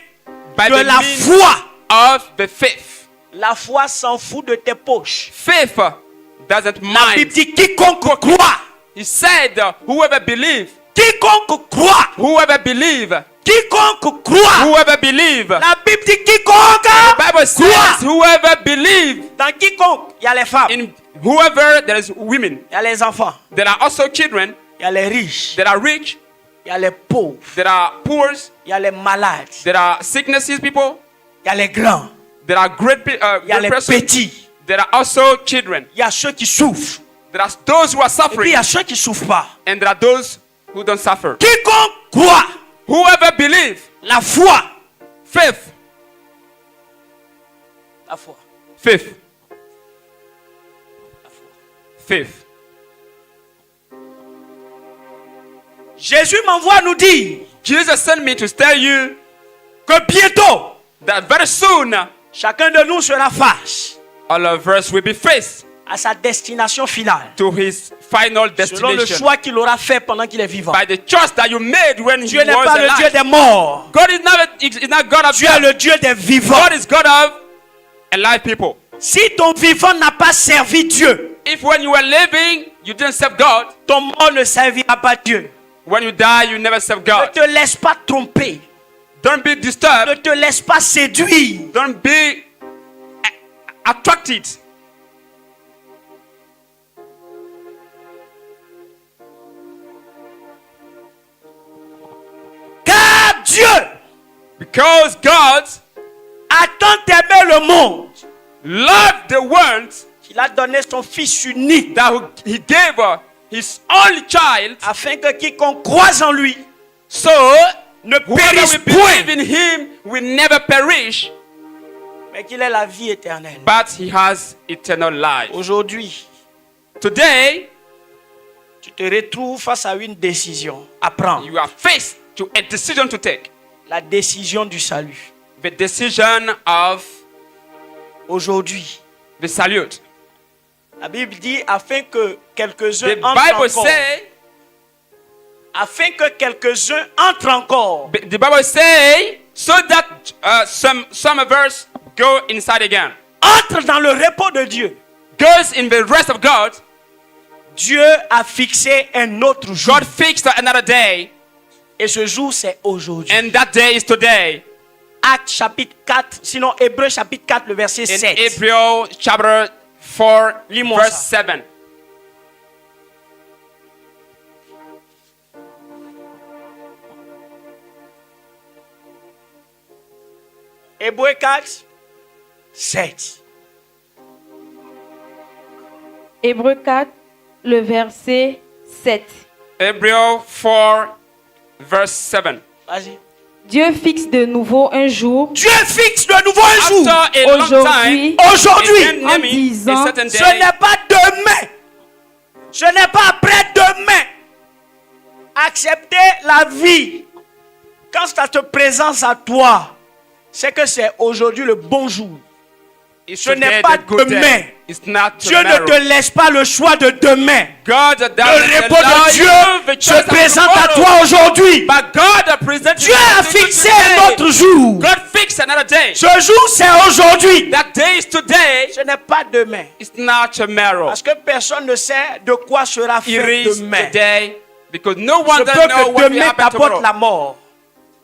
by de the la means foi. of the faith. La foi s'en fout de tes poches. Faith doesn't La Bible mind. dit quiconque croit. He said, whoever believe, Quiconque croit. whoever believe, Quiconque croit. whoever believe. La Bible dit quiconque Bible says, croit. whoever believe. Dans quiconque, il y a les femmes, In whoever there is women, il y a les enfants, there are also children, il y a les riches, there are rich, il y a les pauvres, there are poor, il y a les malades, there are sicknesses people, il y a les grands, there are great, il y a great les persons, petits, there are also children, il y a ceux qui souffrent, there are those who are et puis il suffering, y a ceux qui ne souffrent pas. and there are those who don't suffer. Quiconque croit, Whoever believe, la foi, faith, la foi, faith, la foi. faith. Jésus m'envoie nous dire Jesus sent me to tell you que bientôt, that very soon chacun de nous sera face all of us will be faced à sa destination finale, to his final selon le destination choix qu'il aura fait pendant qu'il est vivant. by the choice that you made when he Dieu n'est was pas le Dieu alive. des morts. God is not God of Dieu est death. le Dieu des vivants. God is God of alive people. Si ton vivant n'a pas servi Dieu, If when you were living you didn't serve God, ton mort ne servira pas Dieu. when you die you never serve Ne God. te laisse pas tromper. Don't be Ne disturbed. te laisse pas séduire. Don't be attracted. Dieu Because God a tant aimé le monde loved the world qu'il a donné son Fils unique that he gave his only child, afin que quiconque croise en lui so ne whoever périsse will believe point, in him will never perish, mais qu'il ait la vie éternelle. but he has eternal life. Aujourd'hui, Today, tu te retrouves face à une décision à prendre. you are faced to a decision to take. La décision du salut. The decision of Aujourd'hui, the salute. la Bible dit afin que quelques-uns The entrent Bible encore. say, Afin que quelques-uns entrent encore. the Bible say, so that some of us go inside again. Entre dans le repos de Dieu. Goes in the rest of God. Dieu a fixé un autre jour. God fixed another day, Et ce jour, c'est aujourd'hui. and that day is today. Actes chapitre 4, sinon Hébreux chapitre 4, le verset In 7. April chapter 4, Lis-moi verse ça. 7. Hébreux 4, 7. Hébreux 4, le verset 7. April 4, verse 7. Vas-y. Dieu fixe de nouveau un jour, Dieu fixe de nouveau un jour. After a long time, aujourd'hui, Aujourd'hui. an enemy, en disant, a certain Ce day, n'est pas demain. Ce n'est pas après-demain. Accepter la vie quand ça te présente à toi, c'est que c'est aujourd'hui le bon jour. it's ce n'est today pas the good demain. day. It's not Dieu ne tomorrow. te laisse pas le choix de demain. God Le doesn't repos allow de you Dieu the se choice of présente à tomorrow. toi aujourd'hui. But God presents Dieu a fixé un autre jour. God fixed another day. Ce jour, c'est aujourd'hui. That day is today. Ce n'est pas demain. It's not tomorrow. Parce que personne ne sait de quoi sera It fait is demain. today because no Je one peux doesn't know que what will demain happen t'apporte tomorrow. la mort.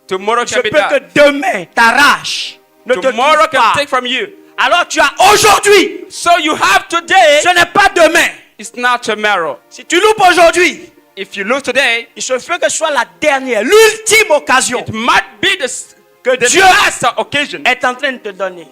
Tomorrow Je can peux be that. que demain t'arrache. Ne te Tomorrow trouve can pas. take from you. Alors tu as aujourd'hui. So you have today. Ce n'est pas demain. It's not tomorrow. Si tu loupes aujourd'hui, If you lose today, il se peut que ce soit la dernière, l'ultime occasion it might be que the Dieu last occasion est en train de te donner.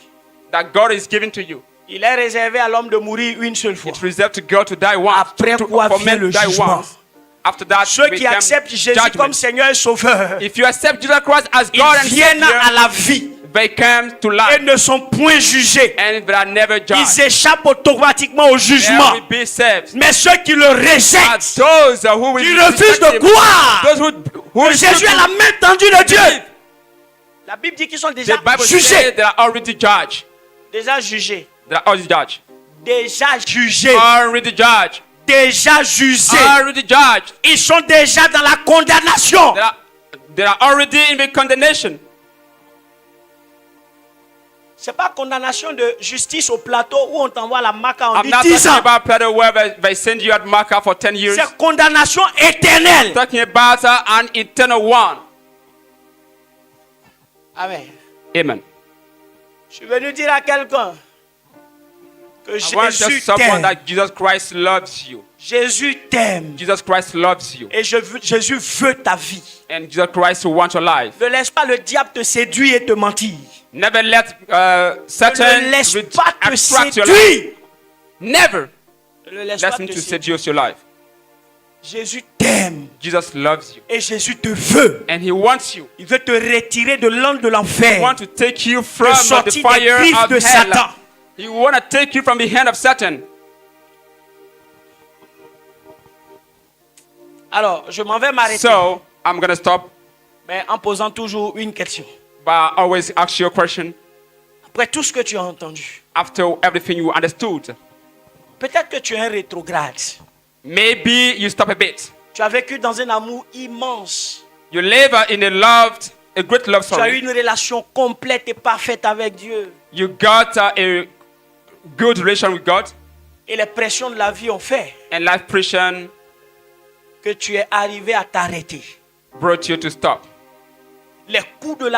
that God is giving to you. Il est réservé à l'homme de mourir une seule fois. It's reserved to God to die once. Après quoi for vient men le to die jugement. once. After that, Ceux we qui come acceptent Jésus judgment. comme Seigneur et Sauveur, If you accept Jesus Christ as ils God and viennent à Savior, la vie they come to et life ne sont point jugés. and they are never Ils judged. échappent automatiquement au They jugement. will be saved. Mais ceux qui le But rejettent, those who will qui refusent de reject him, croire those who que Jésus est la main tendue de Dieu, believe, la Bible dit qu'ils sont déjà the Bible says jugés. they are already judged. Déjà jugés. They are already judged. Déjà jugés. Already judged. Déjà jugés. Already judged. Ils sont déjà dans la condamnation. They are already in the condemnation. C'est pas condamnation de justice au plateau où on t'envoie la maca en I'm not 10 talking ans. about plateau where they send you at Makkah for 10 years. C'est condamnation éternelle. I'm talking about an eternal one. Amen. Amen. Je suis venu dire à quelqu'un que I want to tell Jésus someone t'aime. that Jesus Christ loves you. Jésus t'aime. Jesus Christ loves you. Et Jésus veut ta vie. And Jesus Christ wants your life. Ne laisse pas le diable te séduire et te mentir. Never let Satan Ne laisse pas te attract your life. séduire. Never Ne laisse let pas him te to séduire. seduce your life. Jésus t'aime. Jesus loves you. Et Jésus te veut. And he wants you. Il veut te retirer de l'angle de He l'enfer. wants to take you from the sortir des fire griffes of de hell. Satan. He wants to take you from the hand of Satan. Alors, je m'en vais m'arrêter. So, I'm going to stop Mais en posant toujours une question. by always ask you a question Après tout ce que tu as entendu. after everything you understood. Peut-être que tu es un rétrograde. Maybe you stop a bit. Tu as vécu dans un amour immense. You live in a great love Tu as eu story. une relation complète et parfaite avec Dieu. You got a good relation with God, Et les pressions de la vie ont fait and life pressure que tu es arrivé à t'arrêter. brought you to stop. Les coups de la